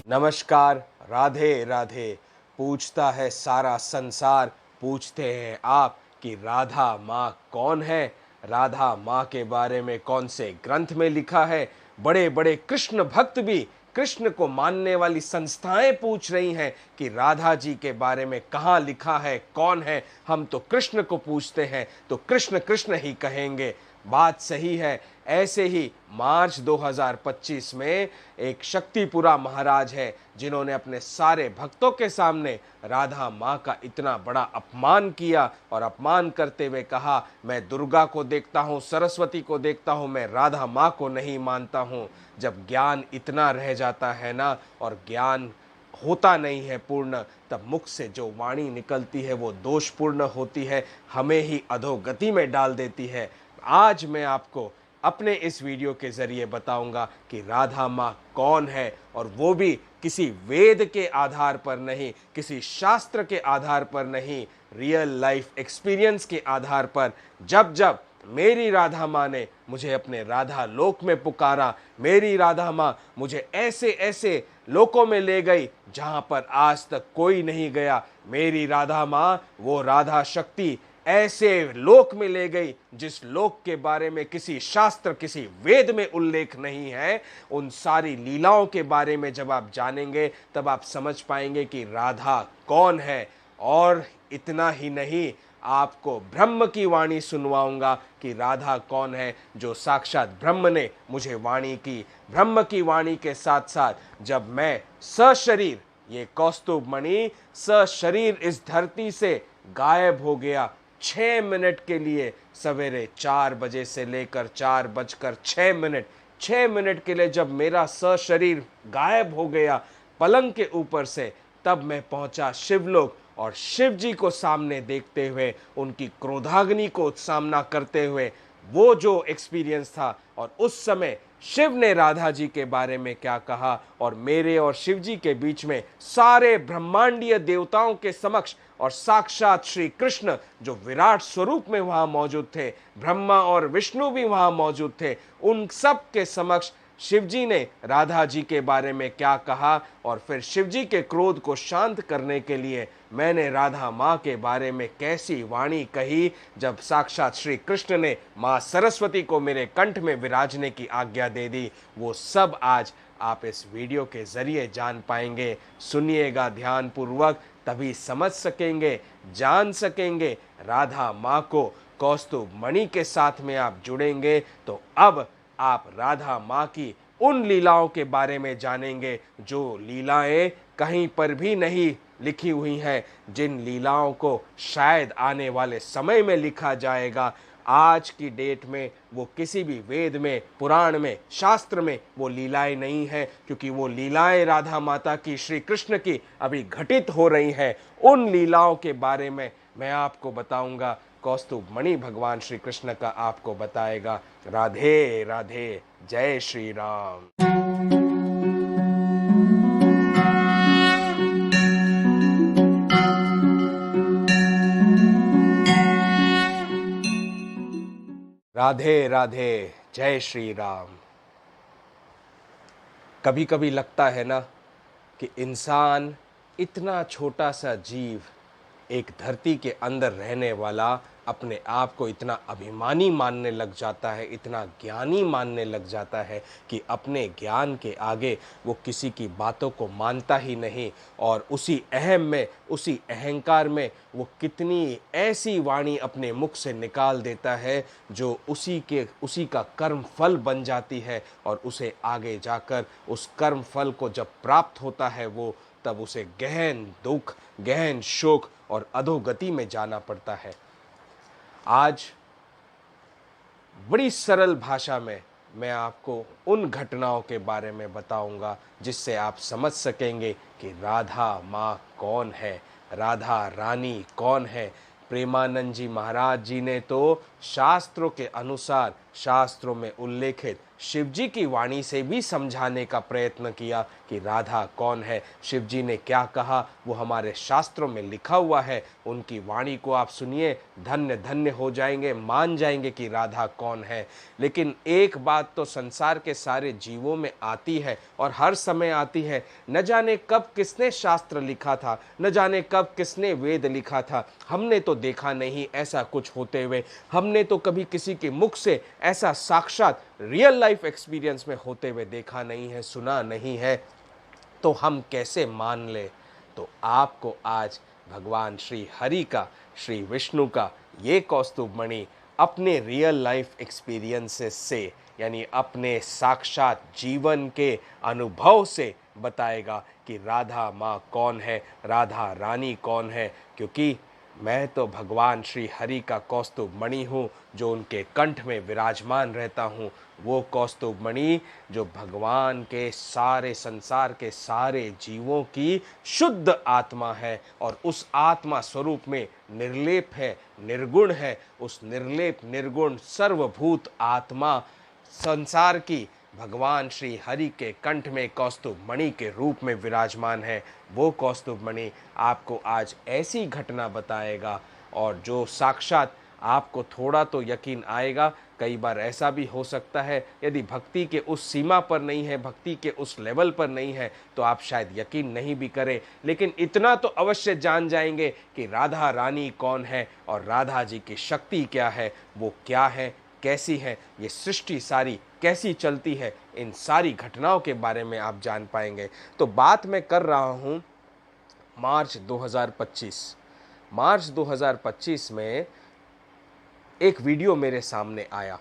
नमस्कार। राधे राधे। पूछता है सारा संसार, पूछते हैं आप कि राधा माँ कौन है। राधा माँ के बारे में कौन से ग्रंथ में लिखा है। बड़े बड़े कृष्ण भक्त भी, कृष्ण को मानने वाली संस्थाएं पूछ रही हैं कि राधा जी के बारे में कहाँ लिखा है, कौन है। हम तो कृष्ण को पूछते हैं तो कृष्ण कृष्ण ही कहेंगे। बात सही है। ऐसे ही मार्च 2025 में एक शक्तिपुरा महाराज है जिन्होंने अपने सारे भक्तों के सामने राधा माँ का इतना बड़ा अपमान किया और अपमान करते हुए कहा, मैं दुर्गा को देखता हूँ, सरस्वती को देखता हूँ, मैं राधा माँ को नहीं मानता हूँ। जब ज्ञान इतना रह जाता है ना, और ज्ञान होता नहीं है पूर्ण, तब मुख से जो वाणी निकलती है वो दोषपूर्ण होती है, हमें ही अधोगति में डाल देती है। आज मैं आपको अपने इस वीडियो के जरिए बताऊंगा कि राधा माँ कौन है, और वो भी किसी वेद के आधार पर नहीं, किसी शास्त्र के आधार पर नहीं, रियल लाइफ एक्सपीरियंस के आधार पर। जब जब मेरी राधा माँ ने मुझे अपने राधा लोक में पुकारा, मेरी राधा माँ मुझे ऐसे ऐसे लोकों में ले गई जहां पर आज तक कोई नहीं गया। मेरी राधा माँ, वो राधा शक्ति, ऐसे लोक में ले गई जिस लोक के बारे में किसी शास्त्र, किसी वेद में उल्लेख नहीं है। उन सारी लीलाओं के बारे में जब आप जानेंगे तब आप समझ पाएंगे कि राधा कौन है। और इतना ही नहीं, आपको ब्रह्म की वाणी सुनवाऊंगा कि राधा कौन है, जो साक्षात ब्रह्म ने मुझे वाणी की। ब्रह्म की वाणी के साथ साथ जब मैं सशरीर, ये कौस्तुभ मणि सशरीर इस धरती से गायब हो गया 6 मिनट के लिए, सवेरे 4 बजे से लेकर 4:06, 6 मिनट के लिए जब मेरा सशरीर गायब हो गया पलंग के ऊपर से, तब मैं पहुंचा शिवलोक। और शिव जी को सामने देखते हुए, उनकी क्रोधाग्नि को सामना करते हुए, वो जो एक्सपीरियंस था, और उस समय शिव ने राधा जी के बारे में क्या कहा, और मेरे और शिव जी के बीच में सारे ब्रह्मांडीय देवताओं के समक्ष, और साक्षात श्री कृष्ण जो विराट स्वरूप में वहां मौजूद थे, ब्रह्मा और विष्णु भी वहां मौजूद थे, उन सब के समक्ष शिवजी ने राधा जी के बारे में क्या कहा। और फिर शिवजी के क्रोध को शांत करने के लिए मैंने राधा माँ के बारे में कैसी वाणी कही, जब साक्षात श्री कृष्ण ने माँ सरस्वती को मेरे कंठ में विराजने की आज्ञा दे दी। वो सब आज आप इस वीडियो के जरिए जान पाएंगे। सुनिएगा ध्यान पूर्वक, तभी समझ सकेंगे, जान सकेंगे राधा माँ को। कौस्तुभ मणि के साथ में आप जुड़ेंगे तो अब आप राधा माँ की उन लीलाओं के बारे में जानेंगे जो लीलाएं कहीं पर भी नहीं लिखी हुई हैं, जिन लीलाओं को शायद आने वाले समय में लिखा जाएगा। आज की डेट में वो किसी भी वेद में, पुराण में, शास्त्र में वो लीलाएं नहीं हैं, क्योंकि वो लीलाएं राधा माता की, श्री कृष्ण की अभी घटित हो रही हैं। उन लीलाओं के बारे में मैं आपको बताऊंगा, कौस्तुभ मणि भगवान श्री कृष्ण का आपको बताएगा। राधे राधे, जय श्री राम। राधे राधे, जय श्री राम। कभी कभी लगता है ना कि इंसान, इतना छोटा सा जीव, एक धरती के अंदर रहने वाला, अपने आप को इतना अभिमानी मानने लग जाता है, इतना ज्ञानी मानने लग जाता है कि अपने ज्ञान के आगे वो किसी की बातों को मानता ही नहीं। और उसी अहम में, उसी अहंकार में वो कितनी ऐसी वाणी अपने मुख से निकाल देता है जो उसी का कर्म फल बन जाती है। और उसे आगे जाकर उस कर्म फल को जब प्राप्त होता है वो, तब उसे गहन दुख, गहन शोक और अधोगति में जाना पड़ता है। आज बड़ी सरल भाषा में मैं आपको उन घटनाओं के बारे में बताऊंगा जिससे आप समझ सकेंगे कि राधा माँ कौन है, राधा रानी कौन है। प्रेमानंद जी महाराज जी ने तो शास्त्रों के अनुसार, शास्त्रों में उल्लेखित शिव जी की वाणी से भी समझाने का प्रयत्न किया कि राधा कौन है। शिव जी ने क्या कहा वो हमारे शास्त्रों में लिखा हुआ है। उनकी वाणी को आप सुनिए, धन्य धन्य हो जाएंगे, मान जाएंगे कि राधा कौन है। लेकिन एक बात तो संसार के सारे जीवों में आती है और हर समय आती है, न जाने कब किसने शास्त्र लिखा था, न जाने कब किसने वेद लिखा था, हमने तो देखा नहीं ऐसा कुछ होते हुए, हमने तो कभी किसी के मुख से ऐसा साक्षात रियल लाइफ एक्सपीरियंस में होते हुए देखा नहीं है, सुना नहीं है, तो हम कैसे मान ले। तो आपको आज भगवान श्री हरि का, श्री विष्णु का ये कौस्तुभ मणि अपने रियल लाइफ एक्सपीरियंसेस से, यानी अपने साक्षात जीवन के अनुभव से बताएगा कि राधा माँ कौन है, राधा रानी कौन है। क्योंकि मैं तो भगवान श्री हरि का कौस्तुभ मणि हूँ, जो उनके कंठ में विराजमान रहता हूँ। वो कौस्तुभ मणि जो भगवान के सारे संसार के सारे जीवों की शुद्ध आत्मा है और उस आत्मा स्वरूप में निर्लेप है, निर्गुण है। उस निर्लेप निर्गुण सर्वभूत आत्मा संसार की भगवान श्री हरि के कंठ में कौस्तुभ मणि के रूप में विराजमान है। वो कौस्तुभ मणि आपको आज ऐसी घटना बताएगा और जो साक्षात आपको थोड़ा तो यकीन आएगा। कई बार ऐसा भी हो सकता है, यदि भक्ति के उस सीमा पर नहीं है, भक्ति के उस लेवल पर नहीं है, तो आप शायद यकीन नहीं भी करें। लेकिन इतना तो अवश्य जान जाएंगे कि राधा रानी कौन है और राधा जी की शक्ति क्या है, वो क्या है, कैसी है, ये सृष्टि सारी कैसी चलती है, इन सारी घटनाओं के बारे में आप जान पाएंगे। तो बात मैं कर रहा हूँ मार्च 2025। मार्च 2025 में एक वीडियो मेरे सामने आया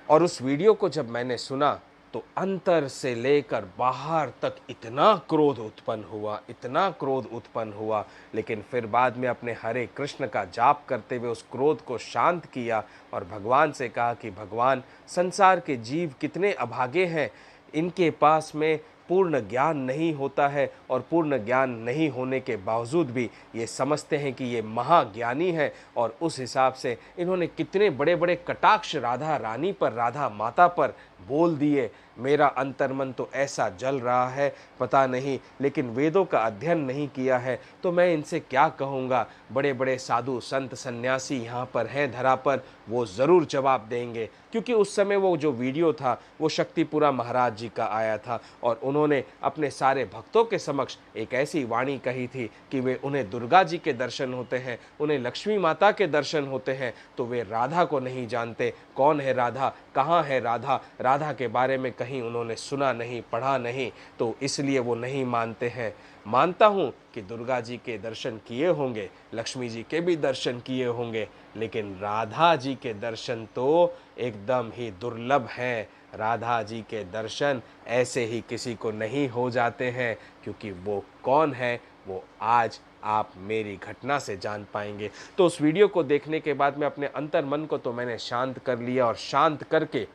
और उस वीडियो को जब मैंने सुना तो अंतर से लेकर बाहर तक इतना क्रोध उत्पन्न हुआ, इतना क्रोध उत्पन्न हुआ। लेकिन फिर बाद में अपने हरे कृष्ण का जाप करते हुए उस क्रोध को शांत किया और भगवान से कहा कि भगवान, संसार के जीव कितने अभागे हैं, इनके पास में पूर्ण ज्ञान नहीं होता है और पूर्ण ज्ञान नहीं होने के बावजूद भी ये समझते हैं कि ये महाज्ञानी है और उस हिसाब से इन्होंने कितने बड़े बड़े कटाक्ष राधा रानी पर, राधा माता पर बोल दिए। मेरा अंतर्मन तो ऐसा जल रहा है पता नहीं, लेकिन वेदों का अध्ययन नहीं किया है तो मैं इनसे क्या कहूँगा। बड़े बड़े साधु संत सन्यासी यहाँ पर हैं धरा पर, वो ज़रूर जवाब देंगे। क्योंकि उस समय वो जो वीडियो था वो शक्तिपुरा महाराज जी का आया था और उन्होंने अपने सारे भक्तों के समक्ष एक ऐसी वाणी कही थी कि वे, उन्हें दुर्गा जी के दर्शन होते हैं, उन्हें लक्ष्मी माता के दर्शन होते हैं, तो वे राधा को नहीं जानते। कौन है राधा, कहाँ है राधा, राधा के बारे में कहीं उन्होंने सुना नहीं, पढ़ा नहीं, तो इसलिए वो नहीं मानते हैं। मानता हूँ कि दुर्गा जी के दर्शन किए होंगे, लक्ष्मी जी के भी दर्शन किए होंगे, लेकिन राधा जी के दर्शन तो एकदम ही दुर्लभ हैं। राधा जी के दर्शन ऐसे ही किसी को नहीं हो जाते हैं, क्योंकि वो कौन है वो आज आप मेरी घटना से जान पाएंगे। तो उस वीडियो को देखने के बाद में अपने अंतर मन को तो मैंने शांत कर लिया और शांत करके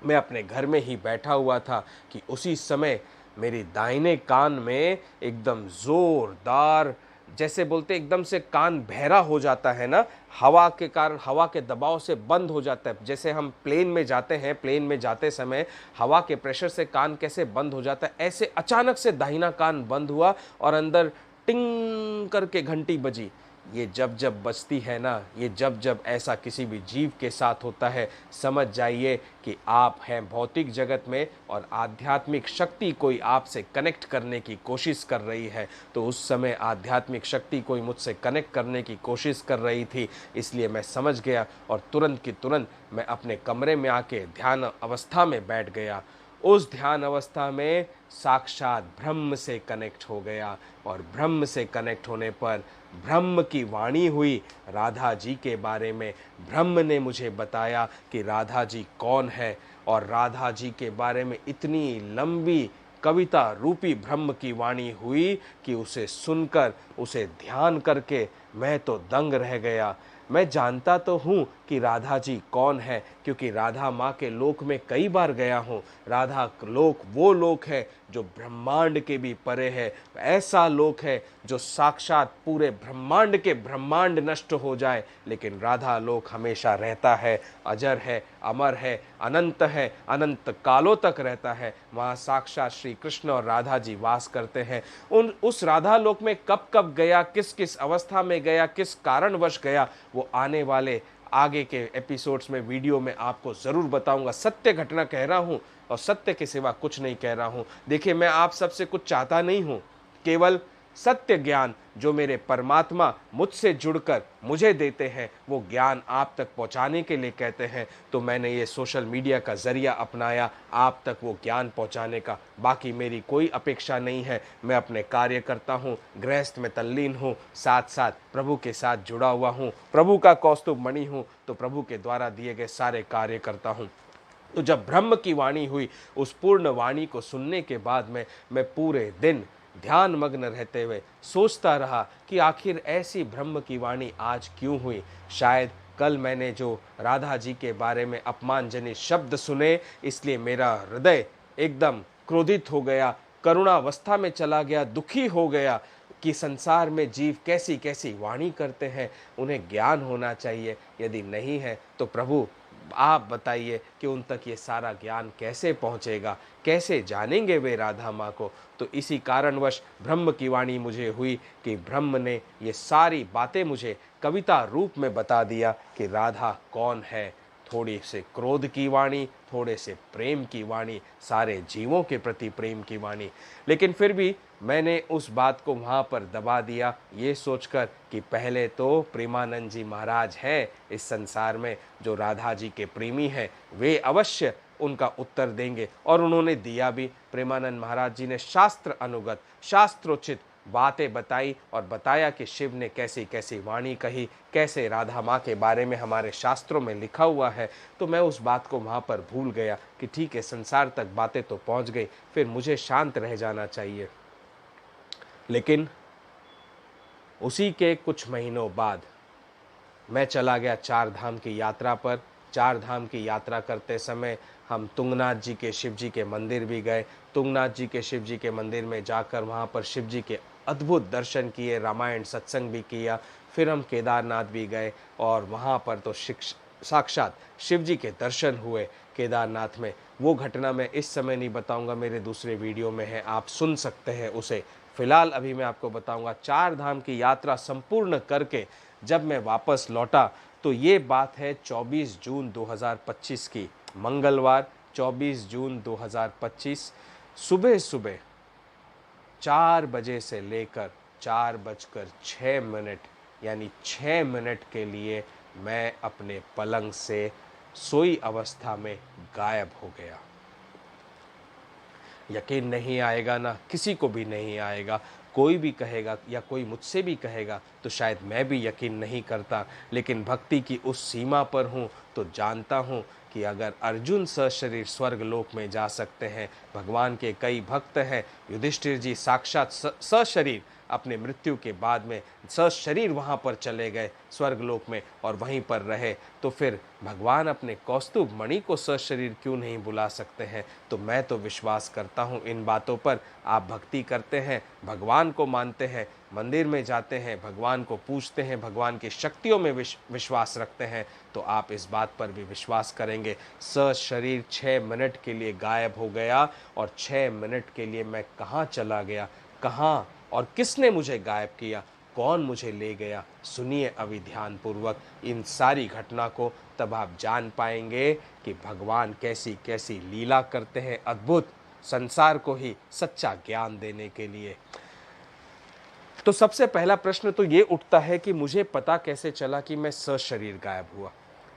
मैं अपने घर में ही बैठा हुआ था कि उसी समय मेरी दाहिने कान में एकदम जोरदार, जैसे बोलते एकदम से कान बहरा हो जाता है ना, हवा के कारण, हवा के दबाव से बंद हो जाता है। जैसे हम प्लेन में जाते हैं, प्लेन में जाते समय हवा के प्रेशर से कान कैसे बंद हो जाता है, ऐसे अचानक से दाहिना कान बंद हुआ और अंदर टिंग करके घंटी बजी। ये जब जब बजती है ना, ये जब जब ऐसा किसी भी जीव के साथ होता है, समझ जाइए कि आप हैं भौतिक जगत में और आध्यात्मिक शक्ति कोई आपसे कनेक्ट करने की कोशिश कर रही है। तो उस समय आध्यात्मिक शक्ति कोई मुझसे कनेक्ट करने की कोशिश कर रही थी, इसलिए मैं समझ गया और तुरंत की तुरंत मैं अपने कमरे में आके ध्यान अवस्था में बैठ गया। उस ध्यान अवस्था में साक्षात ब्रह्म से कनेक्ट हो गया और ब्रह्म से कनेक्ट होने पर ब्रह्म की वाणी हुई राधा जी के बारे में। ब्रह्म ने मुझे बताया कि राधा जी कौन है और राधा जी के बारे में इतनी लंबी कविता रूपी ब्रह्म की वाणी हुई कि उसे सुनकर, उसे ध्यान करके मैं तो दंग रह गया। मैं जानता तो हूँ कि राधा जी कौन है, क्योंकि राधा माँ के लोक में कई बार गया हूँ। राधा लोक वो लोक है जो ब्रह्मांड के भी परे है, ऐसा लोक है जो साक्षात पूरे ब्रह्मांड के ब्रह्मांड नष्ट हो जाए लेकिन राधा लोक हमेशा रहता है, अजर है, अमर है, अनंत है, अनंत कालों तक रहता है। वहाँ साक्षात श्री कृष्ण और राधा जी वास करते हैं। उस राधा लोक में कब कब गया, किस किस अवस्था में गया, किस कारणवश गया, वो आने वाले आगे के एपिसोड्स में, वीडियो में आपको ज़रूर बताऊंगा। सत्य घटना कह रहा हूं और सत्य के सिवा कुछ नहीं कह रहा हूं। देखिए, मैं आप सबसे कुछ चाहता नहीं हूं, केवल सत्य ज्ञान जो मेरे परमात्मा मुझसे जुड़कर मुझे देते हैं वो ज्ञान आप तक पहुंचाने के लिए कहते हैं। तो मैंने ये सोशल मीडिया का जरिया अपनाया आप तक वो ज्ञान पहुंचाने का। बाकी मेरी कोई अपेक्षा नहीं है। मैं अपने कार्य करता हूँ, गृहस्थ में तल्लीन हूँ, साथ साथ प्रभु के साथ जुड़ा हुआ हूँ, प्रभु का कौस्तुभ मणि हूँ, तो प्रभु के द्वारा दिए गए सारे कार्य करता हूँ। तो जब ब्रह्म की वाणी हुई, उस पूर्ण वाणी को सुनने के बाद में मैं पूरे दिन ध्यान मग्न रहते हुए सोचता रहा कि आखिर ऐसी ब्रह्म की वाणी आज क्यों हुई। शायद कल मैंने जो राधा जी के बारे में अपमानजनक शब्द सुने, इसलिए मेरा हृदय एकदम क्रोधित हो गया, करुणावस्था में चला गया, दुखी हो गया कि संसार में जीव कैसी कैसी वाणी करते हैं, उन्हें ज्ञान होना चाहिए। यदि नहीं है तो प्रभु आप बताइए कि उन तक ये सारा ज्ञान कैसे पहुंचेगा, कैसे जानेंगे वे राधा माँ को। तो इसी कारणवश ब्रह्म की वाणी मुझे हुई कि ब्रह्म ने ये सारी बातें मुझे कविता रूप में बता दिया कि राधा कौन है। थोड़ी से क्रोध की वाणी, थोड़े से प्रेम की वाणी, सारे जीवों के प्रति प्रेम की वाणी। लेकिन फिर भी मैंने उस बात को वहाँ पर दबा दिया, ये सोचकर कि पहले तो प्रेमानंद जी महाराज हैं इस संसार में जो राधा जी के प्रेमी हैं, वे अवश्य उनका उत्तर देंगे। और उन्होंने दिया भी। प्रेमानंद महाराज जी ने शास्त्र अनुगत, शास्त्रोचित बातें बताई और बताया कि शिव ने कैसी कैसी वाणी कही, कैसे राधा माँ के बारे में हमारे शास्त्रों में लिखा हुआ है। तो मैं उस बात को वहाँ पर भूल गया कि ठीक है, संसार तक बातें तो पहुँच गई, फिर मुझे शांत रह जाना चाहिए। लेकिन उसी के कुछ महीनों बाद मैं चला गया चार धाम की यात्रा पर। चार धाम की यात्रा करते समय हम तुंगनाथ जी के शिव जी के मंदिर भी गए। तुंगनाथ जी के शिव जी के मंदिर में जाकर वहाँ पर शिव जी के अद्भुत दर्शन किए, रामायण सत्संग भी किया। फिर हम केदारनाथ भी गए और वहाँ पर तो साक्षात शिव जी के दर्शन हुए केदारनाथ में। वो घटना मैं इस समय नहीं बताऊंगा, मेरे दूसरे वीडियो में है, आप सुन सकते हैं उसे। फिलहाल अभी मैं आपको बताऊंगा चार धाम की यात्रा संपूर्ण करके जब मैं वापस लौटा तो ये बात है 24 जून 2025 की, मंगलवार 24 जून 2025 सुबह सुबह 4 बजे से लेकर 4:06 यानी 6 मिनट के लिए मैं अपने पलंग से सोई अवस्था में गायब हो गया। यकीन नहीं आएगा ना, किसी को भी नहीं आएगा। कोई भी कहेगा या कोई मुझसे भी कहेगा तो शायद मैं भी यकीन नहीं करता, लेकिन भक्ति की उस सीमा पर हूँ तो जानता हूँ कि अगर अर्जुन सशरीर स्वर्ग लोक में जा सकते हैं, भगवान के कई भक्त हैं, युधिष्ठिर जी साक्षात सशरीर अपने मृत्यु के बाद में सशरीर वहाँ पर चले गए स्वर्ग लोक में और वहीं पर रहे, तो फिर भगवान अपने कौस्तुभ मणि को सशरीर क्यों नहीं बुला सकते हैं। तो मैं तो विश्वास करता हूँ इन बातों पर। आप भक्ति करते हैं, भगवान को मानते हैं, मंदिर में जाते हैं, भगवान को पूजते हैं, भगवान की शक्तियों में विश्वास रखते हैं, तो आप इस बात पर भी विश्वास करेंगे। सशरीर 6 मिनट के लिए गायब हो गया और 6 मिनट के लिए मैं कहाँ चला गया, कहाँ और किसने मुझे गायब किया, कौन मुझे ले गया, सुनिए अभी ध्यानपूर्वक इन सारी घटना को, तब आप जान पाएंगे कि भगवान कैसी कैसी लीला करते हैं अद्भुत, संसार को ही सच्चा ज्ञान देने के लिए। तो सबसे पहला प्रश्न तो ये उठता है कि मुझे पता कैसे चला कि मैं सशरीर गायब हुआ।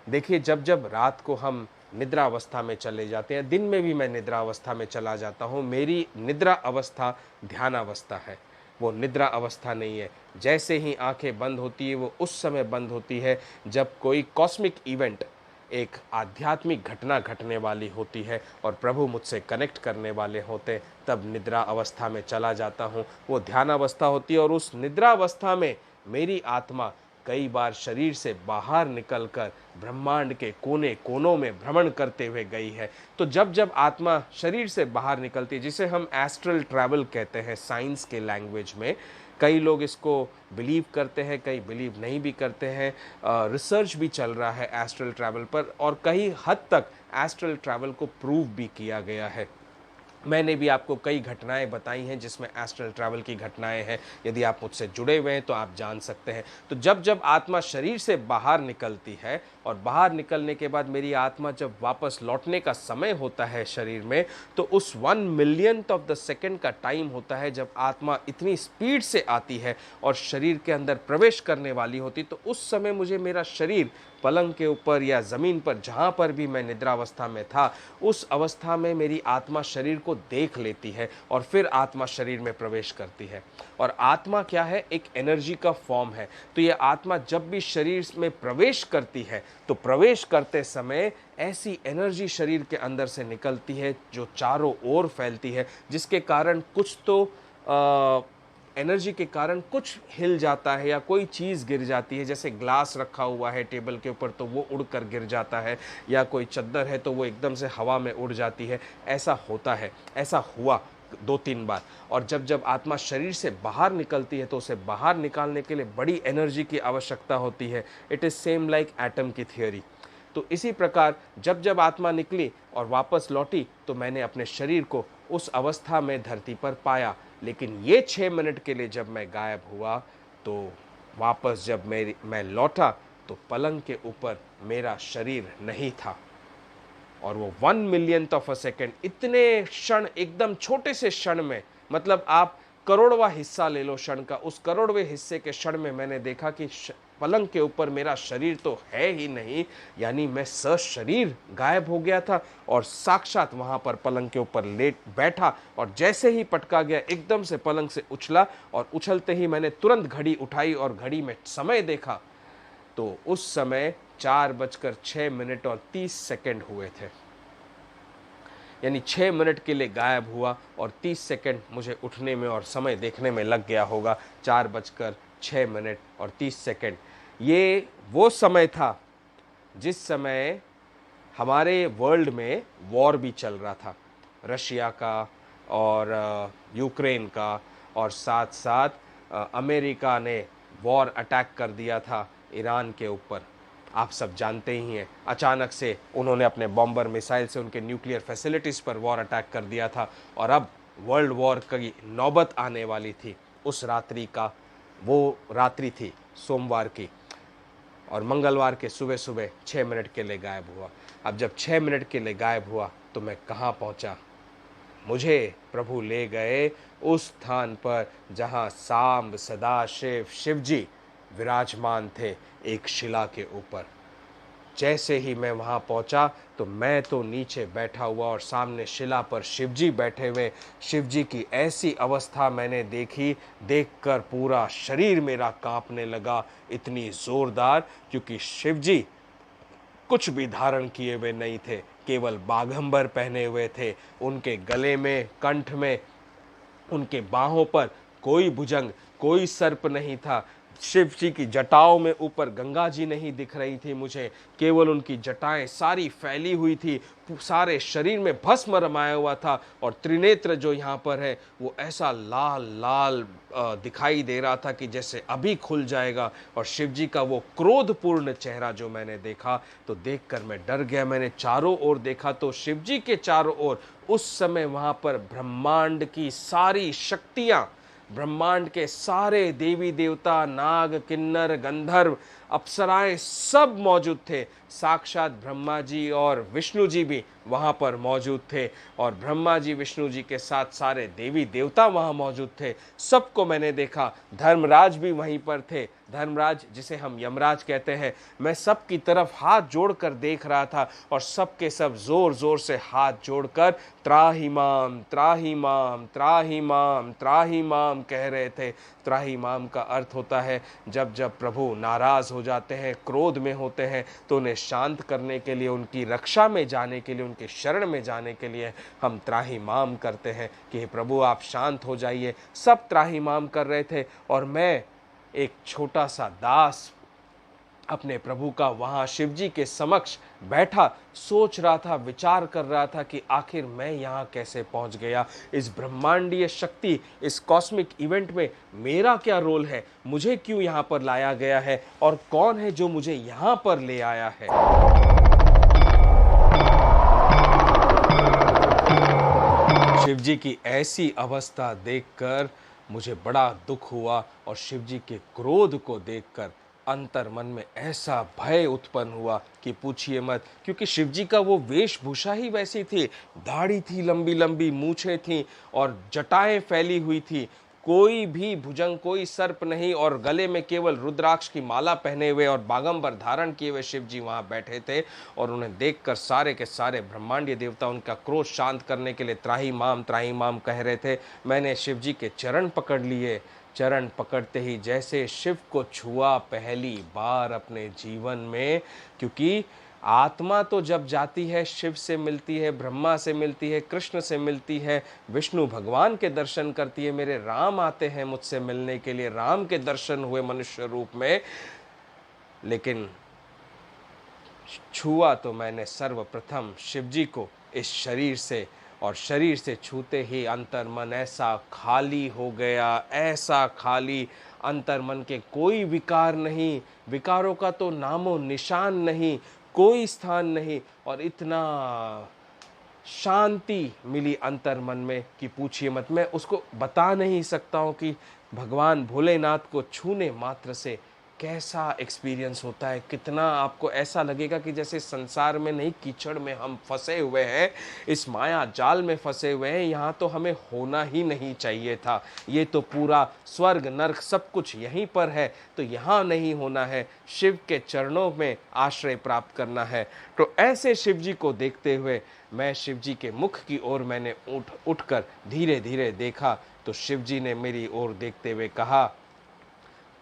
देखिए, जब जब रात को हम निद्रा अवस्था में चले जाते हैं, दिन में भी मैं निद्रा अवस्था में चला जाता हूँ, मेरी निद्रा अवस्था ध्यान अवस्था है, वो निद्रा अवस्था नहीं है। जैसे ही आंखें बंद होती है वो उस समय बंद होती है जब कोई कॉस्मिक इवेंट, एक आध्यात्मिक घटना घटने वाली होती है और प्रभु मुझसे कनेक्ट करने वाले होते, तब निद्रा अवस्था में चला जाता हूँ। वो ध्यान अवस्था होती है और उस निद्रा अवस्था में मेरी आत्मा कई बार शरीर से बाहर निकलकर ब्रह्मांड के कोने कोनों में भ्रमण करते हुए गई है। तो जब जब आत्मा शरीर से बाहर निकलती है, जिसे हम एस्ट्रल ट्रैवल कहते हैं साइंस के लैंग्वेज में, कई लोग इसको बिलीव करते हैं, कई बिलीव नहीं भी करते हैं। रिसर्च भी चल रहा है एस्ट्रल ट्रैवल पर और कई हद तक एस्ट्रल ट्रैवल को प्रूव भी किया गया है। मैंने भी आपको कई घटनाएं बताई हैं जिसमें एस्ट्रल ट्रैवल की घटनाएं हैं। यदि आप मुझसे जुड़े हुए हैं तो आप जान सकते हैं। तो जब जब आत्मा शरीर से बाहर निकलती है और बाहर निकलने के बाद मेरी आत्मा जब वापस लौटने का समय होता है शरीर में, तो उस 1 मिलियंथ ऑफ द सेकेंड का टाइम होता है जब आत्मा इतनी स्पीड से आती है और शरीर के अंदर प्रवेश करने वाली होती। तो उस समय मुझे मेरा शरीर पलंग के ऊपर या ज़मीन पर, जहाँ पर भी मैं निद्रावस्था में था, उस अवस्था में मेरी आत्मा शरीर को देख लेती है और फिर आत्मा शरीर में प्रवेश करती है। और आत्मा क्या है? एक एनर्जी का फॉर्म है। तो ये आत्मा जब भी शरीर में प्रवेश करती है तो प्रवेश करते समय ऐसी एनर्जी शरीर के अंदर से निकलती है जो चारों ओर फैलती है, जिसके कारण कुछ तो एनर्जी के कारण कुछ हिल जाता है या कोई चीज़ गिर जाती है। जैसे ग्लास रखा हुआ है टेबल के ऊपर तो वो उड़कर गिर जाता है, या कोई चद्दर है तो वो एकदम से हवा में उड़ जाती है। ऐसा होता है, ऐसा हुआ 2-3 बार। और जब जब आत्मा शरीर से बाहर निकलती है तो उसे बाहर निकालने के लिए बड़ी एनर्जी की आवश्यकता होती है। It is same like atom की थियोरी। तो इसी प्रकार जब जब आत्मा निकली और वापस लौटी तो मैंने अपने शरीर को उस अवस्था में धरती पर पाया। लेकिन ये 6 मिनट के लिए जब मैं गायब हुआ तो वापस जब मैं लौटा तो पलंग के ऊपर मेरा शरीर नहीं था। और वो 1 मिलियंथ ऑफ अ सेकेंड, इतने क्षण, एकदम छोटे से क्षण में, मतलब आप करोड़वा हिस्सा ले लो क्षण का, उस करोड़वे हिस्से के क्षण में मैंने देखा कि पलंग के ऊपर मेरा शरीर तो है ही नहीं, यानी मैं सशरीर गायब हो गया था और साक्षात वहां पर पलंग के ऊपर लेट बैठा। और जैसे ही पटका गया एकदम से पलंग से उछला और उछलते ही मैंने तुरंत घड़ी उठाई और घड़ी में समय देखा तो उस समय 4:06 और 30 हुए थे। यानी 6 मिनट के लिए गायब हुआ और 30 सेकंड मुझे उठने में और समय देखने में लग गया होगा। 4:06 और 30। ये वो समय था जिस समय हमारे वर्ल्ड में वॉर भी चल रहा था, रशिया का और यूक्रेन का, और साथ साथ अमेरिका ने वॉर अटैक कर दिया था ईरान के ऊपर। आप सब जानते ही हैं, अचानक से उन्होंने अपने बॉम्बर मिसाइल से उनके न्यूक्लियर फैसिलिटीज़ पर वॉर अटैक कर दिया था और अब वर्ल्ड वॉर की नौबत आने वाली थी। उस रात्रि का, वो रात्रि थी सोमवार की, और मंगलवार के सुबह सुबह 6 मिनट के लिए गायब हुआ। अब जब 6 मिनट के लिए गायब हुआ तो मैं कहाँ पहुँचा? मुझे प्रभु ले गए उस स्थान पर जहाँ सांब सदाशिव शिव जी विराजमान थे, एक शिला के ऊपर। जैसे ही मैं वहाँ पहुँचा तो मैं तो नीचे बैठा हुआ और सामने शिला पर शिवजी बैठे हुए। शिवजी की ऐसी अवस्था मैंने देखी, देखकर पूरा शरीर मेरा कांपने लगा, इतनी जोरदार, क्योंकि शिवजी कुछ भी धारण किए हुए नहीं थे, केवल बाघंबर पहने हुए थे। उनके गले में, कंठ में, उनके बाहों पर कोई भुजंग, कोई सर्प नहीं था। शिव जी की जटाओं में ऊपर गंगा जी नहीं दिख रही थी मुझे, केवल उनकी जटाएं सारी फैली हुई थी, सारे शरीर में भस्म रमाया हुआ था। और त्रिनेत्र जो यहाँ पर है वो ऐसा लाल लाल दिखाई दे रहा था कि जैसे अभी खुल जाएगा। और शिव जी का वो क्रोधपूर्ण चेहरा जो मैंने देखा तो देखकर मैं डर गया। मैंने चारों ओर देखा तो शिव जी के चारों ओर उस समय वहाँ पर ब्रह्मांड की सारी शक्तियाँ, ब्रह्मांड के सारे देवी देवता, नाग, किन्नर, गंधर्व, अप्सराएं सब मौजूद थे। साक्षात ब्रह्मा जी और विष्णु जी भी वहाँ पर मौजूद थे, और ब्रह्मा जी विष्णु जी के साथ सारे देवी देवता वहाँ मौजूद थे। सबको मैंने देखा। धर्मराज भी वहीं पर थे, धर्मराज जिसे हम यमराज कहते हैं। मैं सब की तरफ हाथ जोड़कर देख रहा था और सब के सब जोर जोर से हाथ जोड़कर त्राहिमाम त्राहिमाम त्राहिमाम त्राहिमाम कह रहे थे। त्राहिमाम का अर्थ होता है जब जब प्रभु नाराज हो जाते हैं, क्रोध में होते हैं, तो उन्हें शांत करने के लिए, उनकी रक्षा में जाने के लिए, उनके शरण में जाने के लिए हम त्राहिमाम करते हैं कि प्रभु आप शांत हो जाइए। सब त्राहिमाम कर रहे थे और मैं एक छोटा सा दास अपने प्रभु का वहां शिव जी के समक्ष बैठा सोच रहा था, विचार कर रहा था कि आखिर मैं यहाँ कैसे पहुंच गया, इस ब्रह्मांडीय शक्ति, इस कॉस्मिक इवेंट में मेरा क्या रोल है, मुझे क्यों यहाँ पर लाया गया है और कौन है जो मुझे यहाँ पर ले आया है। शिव जी की ऐसी अवस्था देखकर मुझे बड़ा दुख हुआ और शिव जी के क्रोध को देखकर अंतर मन में ऐसा भय उत्पन्न हुआ कि पूछिए मत, क्योंकि शिव जी का वो वेशभूषा ही वैसी थी, दाढ़ी थी, लंबी लंबी मूछें थीं और जटाएं फैली हुई थी, कोई भी भुजंग, कोई सर्प नहीं, और गले में केवल रुद्राक्ष की माला पहने हुए और बागंबर धारण किए हुए शिव जी वहां बैठे थे। और उन्हें देखकर सारे के सारे ब्रह्मांडीय देवता उनका क्रोध शांत करने के लिए त्राही माम कह रहे थे। मैंने शिव जी के चरण पकड़ लिए। चरण पकड़ते ही जैसे शिव को छुआ पहली बार अपने जीवन में, क्योंकि आत्मा तो जब जाती है शिव से मिलती है, ब्रह्मा से मिलती है, कृष्ण से मिलती है, विष्णु भगवान के दर्शन करती है, मेरे राम आते हैं मुझसे मिलने के लिए, राम के दर्शन हुए मनुष्य रूप में, लेकिन छुआ तो मैंने सर्वप्रथम शिव जी को इस शरीर से, और शरीर से छूते ही अंतर मन ऐसा खाली हो गया, ऐसा खाली, अंतर मन के कोई विकार नहीं, विकारों का तो नामो निशान नहीं, कोई स्थान नहीं, और इतना शांति मिली अंतर मन में कि पूछिए मत। मैं उसको बता नहीं सकता हूँ कि भगवान भोलेनाथ को छूने मात्र से कैसा एक्सपीरियंस होता है, कितना आपको ऐसा लगेगा कि जैसे संसार में नहीं, कीचड़ में हम फंसे हुए हैं, इस माया जाल में फंसे हुए हैं, यहाँ तो हमें होना ही नहीं चाहिए था, ये तो पूरा स्वर्ग नरक सब कुछ यहीं पर है, तो यहाँ नहीं होना है, शिव के चरणों में आश्रय प्राप्त करना है। तो ऐसे शिव जी को देखते हुए मैं शिव जी के मुख की ओर मैंने उठकर धीरे धीरे देखा, तो शिव जी ने मेरी ओर देखते हुए कहा,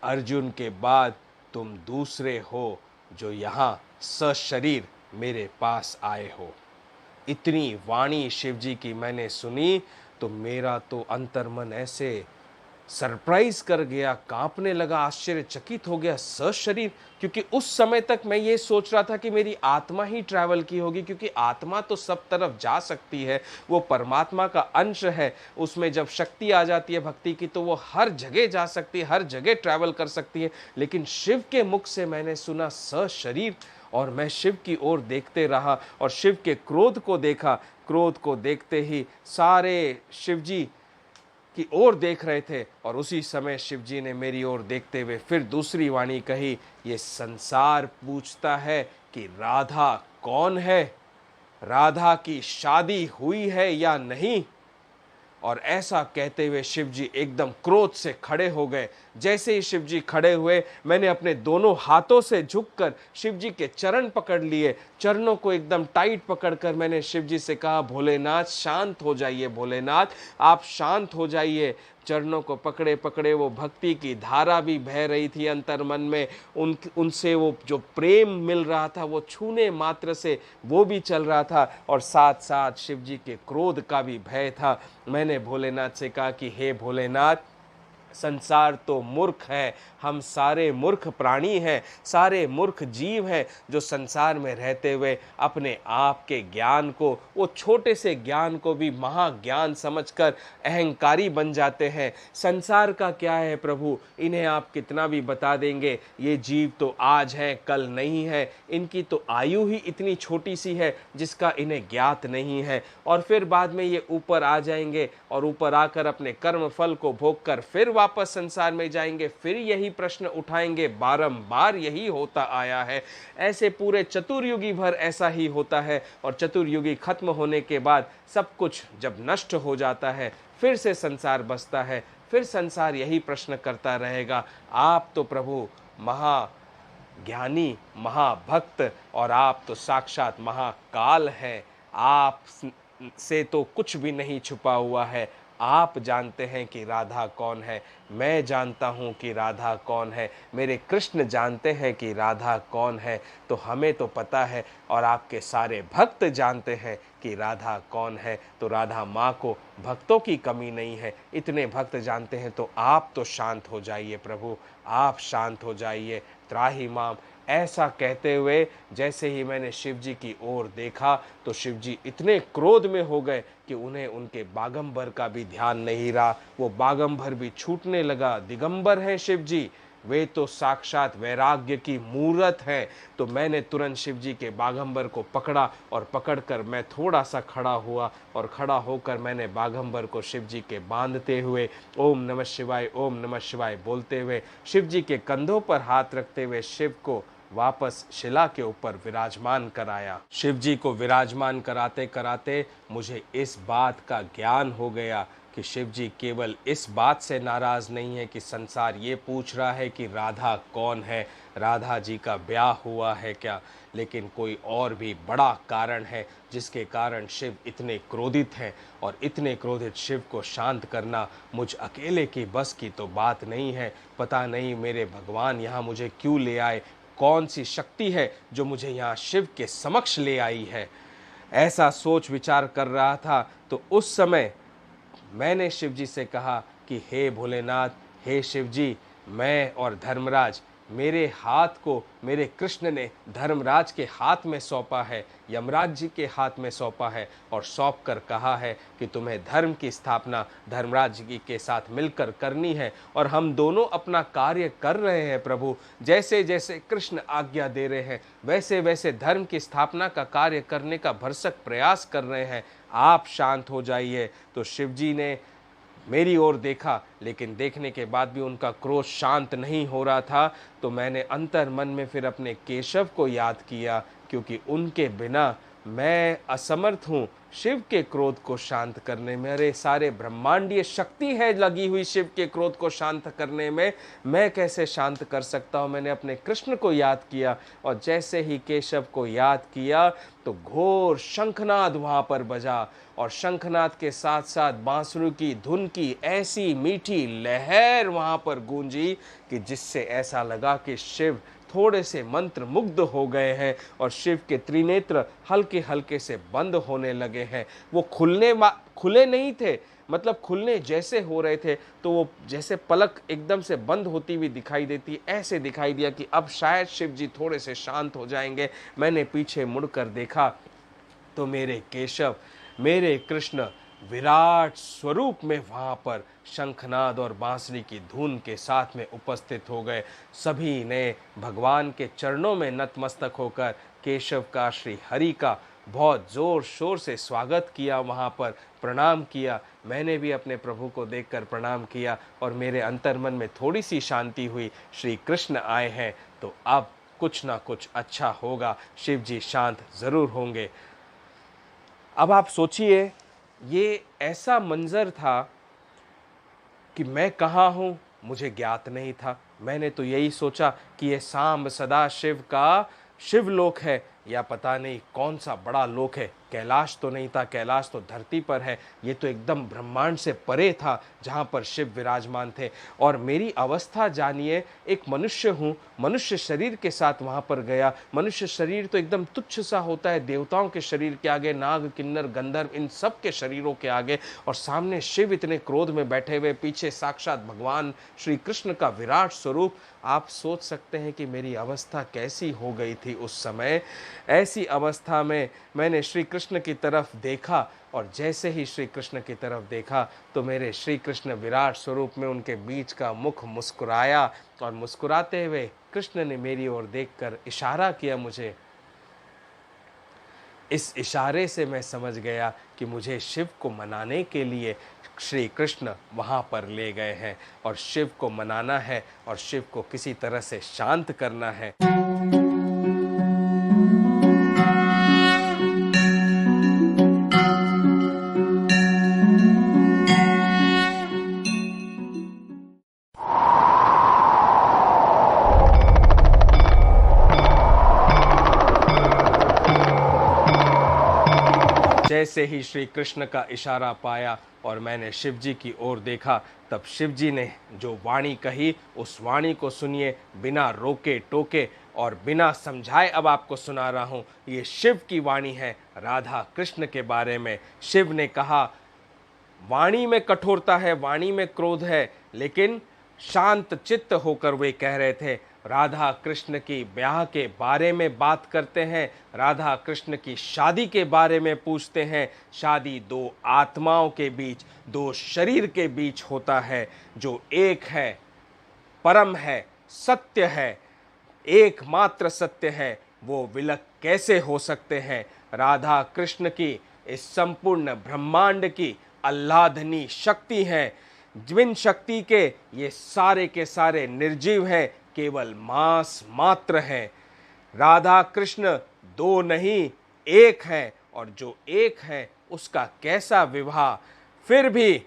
अर्जुन के बाद तुम दूसरे हो जो यहाँ सशरीर मेरे पास आए हो। इतनी वाणी शिव जी की मैंने सुनी तो मेरा तो अंतर्मन ऐसे सरप्राइज कर गया, कांपने लगा, आश्चर्यचकित हो गया। सशरीर, क्योंकि उस समय तक मैं ये सोच रहा था कि मेरी आत्मा ही ट्रैवल की होगी, क्योंकि आत्मा तो सब तरफ जा सकती है, वो परमात्मा का अंश है, उसमें जब शक्ति आ जाती है भक्ति की तो वो हर जगह जा सकती है, हर जगह ट्रैवल कर सकती है। लेकिन शिव के मुख से मैंने सुना सशरीर, और मैं शिव की ओर देखते रहा और शिव के क्रोध को देखा। क्रोध को देखते ही सारे शिव जी की ओर देख रहे थे, और उसी समय शिव जी ने मेरी ओर देखते हुए फिर दूसरी वाणी कही, ये संसार पूछता है कि राधा कौन है, राधा की शादी हुई है या नहीं। और ऐसा कहते हुए शिव जी एकदम क्रोध से खड़े हो गए। जैसे ही शिव जी खड़े हुए, मैंने अपने दोनों हाथों से झुककर शिव जी के चरण पकड़ लिए। चरणों को एकदम टाइट पकड़कर मैंने शिव जी से कहा, भोलेनाथ शांत हो जाइए, भोलेनाथ आप शांत हो जाइए। चरणों को पकड़े पकड़े वो भक्ति की धारा भी बह रही थी अंतर मन में, उनसे वो जो प्रेम मिल रहा था वो छूने मात्र से वो भी चल रहा था, और साथ साथ शिव जी के क्रोध का भी भय था। मैंने भोलेनाथ से कहा कि हे भोलेनाथ, संसार तो मूर्ख है, हम सारे मूर्ख प्राणी हैं, सारे मूर्ख जीव हैं जो संसार में रहते हुए अपने आप के ज्ञान को, वो छोटे से ज्ञान को भी महाज्ञान समझकर अहंकारी बन जाते हैं। संसार का क्या है प्रभु, इन्हें आप कितना भी बता देंगे, ये जीव तो आज हैं कल नहीं है, इनकी तो आयु ही इतनी छोटी सी है जिसका इन्हें ज्ञात नहीं है, और फिर बाद में ये ऊपर आ जाएंगे और ऊपर आकर अपने कर्म फल को भोग कर फिर वापस संसार में जाएंगे, फिर यही प्रश्न उठाएंगे, बारंबार यही होता आया है। ऐसे पूरे चतुर्युगी भर ऐसा ही होता है, और चतुर्युगी खत्म होने के बाद सब कुछ जब नष्ट हो जाता है, फिर से संसार बसता है, फिर संसार यही प्रश्न करता रहेगा। आप तो प्रभु महाज्ञानी, महाभक्त, और आप तो साक्षात महाकाल हैं, आप से तो कुछ भी नहीं छुपा हुआ है। आप जानते हैं कि राधा कौन है, मैं जानता हूँ कि राधा कौन है, मेरे कृष्ण जानते हैं कि राधा कौन है, तो हमें तो पता है, और आपके सारे भक्त जानते हैं कि राधा कौन है। तो राधा माँ को भक्तों की कमी नहीं है, इतने भक्त जानते हैं, तो आप तो शांत हो जाइए प्रभु, आप शांत हो जाइए। त्राहि माम, ऐसा कहते हुए जैसे ही मैंने शिव जी की ओर देखा तो शिव जी इतने क्रोध में हो गए कि उन्हें उनके बागंबर का भी ध्यान नहीं रहा। वो बागंबर भी छूटने लगा। दिगंबर हैं शिव जी, वे तो साक्षात वैराग्य की मूरत है। तो मैंने तुरंत शिव जी के बागंबर को पकड़ा और पकड़कर मैं थोड़ा सा खड़ा हुआ और खड़ा होकर मैंने बागंबर को शिव जी के बांधते हुए ओम नमः शिवाय, ओम नमः शिवाय बोलते हुए शिव जी के कंधों पर हाथ रखते हुए शिव को वापस शिला के ऊपर विराजमान कराया। शिव जी को विराजमान कराते कराते मुझे इस बात का ज्ञान हो गया कि शिव जी केवल इस बात से नाराज नहीं है कि संसार ये पूछ रहा है कि राधा कौन है, राधा जी का ब्याह हुआ है क्या, लेकिन कोई और भी बड़ा कारण है जिसके कारण शिव इतने क्रोधित हैं। और इतने क्रोधित शिव को शांत करना मुझ अकेले की बस की तो बात नहीं है। पता नहीं मेरे भगवान यहाँ मुझे क्यों ले आए, कौन सी शक्ति है जो मुझे यहाँ शिव के समक्ष ले आई है। ऐसा सोच विचार कर रहा था तो उस समय मैंने शिव जी से कहा कि हे भोलेनाथ, हे शिव जी, मैं और धर्मराज, मेरे हाथ को मेरे कृष्ण ने धर्मराज के हाथ में सौंपा है, यमराज जी के हाथ में सौंपा है और सौंप कर कहा है कि तुम्हें धर्म की स्थापना धर्मराज जी के साथ मिलकर करनी है। और हम दोनों अपना कार्य कर रहे हैं प्रभु, जैसे जैसे कृष्ण आज्ञा दे रहे हैं वैसे वैसे धर्म की स्थापना का कार्य करने का भरसक प्रयास कर रहे हैं। आप शांत हो जाइए। तो शिव जी ने मेरी ओर देखा, लेकिन देखने के बाद भी उनका क्रोध शांत नहीं हो रहा था। तो मैंने अंतर मन में फिर अपने केशव को याद किया, क्योंकि उनके बिना मैं असमर्थ हूँ शिव के क्रोध को शांत करने में। अरे सारे ब्रह्मांडीय शक्ति है लगी हुई शिव के क्रोध को शांत करने में, मैं कैसे शांत कर सकता हूँ। मैंने अपने कृष्ण को याद किया और जैसे ही केशव को याद किया तो घोर शंखनाद वहाँ पर बजा और शंखनाद के साथ साथ बांसुरी की धुन की ऐसी मीठी लहर वहाँ पर गूंजी कि जिससे ऐसा लगा कि शिव थोड़े से मंत्र मुग्ध हो गए हैं और शिव के त्रिनेत्र हल्के हल्के से बंद होने लगे हैं। वो खुले नहीं थे, मतलब खुलने जैसे हो रहे थे, तो वो जैसे पलक एकदम से बंद होती हुई दिखाई देती, ऐसे दिखाई दिया कि अब शायद शिव जी थोड़े से शांत हो जाएंगे। मैंने पीछे मुड़कर देखा तो मेरे केशव, मेरे कृष्ण विराट स्वरूप में वहाँ पर शंखनाद और बांसुरी की धुन के साथ में उपस्थित हो गए। सभी ने भगवान के चरणों में नतमस्तक होकर केशव का, श्री हरि का बहुत जोर शोर से स्वागत किया, वहाँ पर प्रणाम किया। मैंने भी अपने प्रभु को देखकर प्रणाम किया और मेरे अंतर्मन में थोड़ी सी शांति हुई। श्री कृष्ण आए हैं तो अब कुछ ना कुछ अच्छा होगा, शिव जी शांत जरूर होंगे। अब आप सोचिए, ये ऐसा मंजर था कि मैं कहाँ हूँ मुझे ज्ञात नहीं था। मैंने तो यही सोचा कि ये सांब सदा शिव का शिवलोक है या पता नहीं कौन सा बड़ा लोक है। कैलाश तो नहीं था, कैलाश तो धरती पर है, ये तो एकदम ब्रह्मांड से परे था जहाँ पर शिव विराजमान थे। और मेरी अवस्था जानिए, एक मनुष्य हूँ, मनुष्य शरीर के साथ वहाँ पर गया। मनुष्य शरीर तो एकदम तुच्छ सा होता है देवताओं के शरीर के आगे, नाग किन्नर गंधर्व इन सब के शरीरों के आगे, और सामने शिव इतने क्रोध में बैठे हुए, पीछे साक्षात भगवान श्री कृष्ण का विराट स्वरूप। आप सोच सकते हैं कि मेरी अवस्था कैसी हो गई थी उस समय। ऐसी अवस्था में मैंने श्री कृष्ण की तरफ देखा और जैसे ही श्री कृष्ण की तरफ देखा तो मेरे श्री कृष्ण विराट स्वरूप में उनके बीच का मुख मुस्कुराया और मुस्कुराते हुए कृष्ण ने मेरी ओर देखकर इशारा किया मुझे। इस इशारे से मैं समझ गया कि मुझे शिव को मनाने के लिए श्री कृष्ण वहाँ पर ले गए हैं और शिव को मनाना है और शिव को किसी तरह से शांत करना है। जैसे ही श्री कृष्ण का इशारा पाया और मैंने शिव जी की ओर देखा, तब शिव जी ने जो वाणी कही उस वाणी को सुनिए, बिना रोके टोके और बिना समझाए अब आपको सुना रहा हूँ। ये शिव की वाणी है राधा कृष्ण के बारे में। शिव ने कहा, वाणी में कठोरता है, वाणी में क्रोध है, लेकिन शांत चित्त होकर वे कह रहे थे, राधा कृष्ण की ब्याह के बारे में बात करते हैं, राधा कृष्ण की शादी के बारे में पूछते हैं। शादी दो आत्माओं के बीच, दो शरीर के बीच होता है, जो एक है, परम है, सत्य है, एकमात्र सत्य है, वो विलक कैसे हो सकते हैं। राधा कृष्ण की इस संपूर्ण ब्रह्मांड की आह्लादनी शक्ति है, जिन शक्ति के ये सारे के सारे निर्जीव हैं, केवल मांस मात्र हैं। राधा कृष्ण दो नहीं, एक है, और जो एक है उसका कैसा विवाह। फिर भी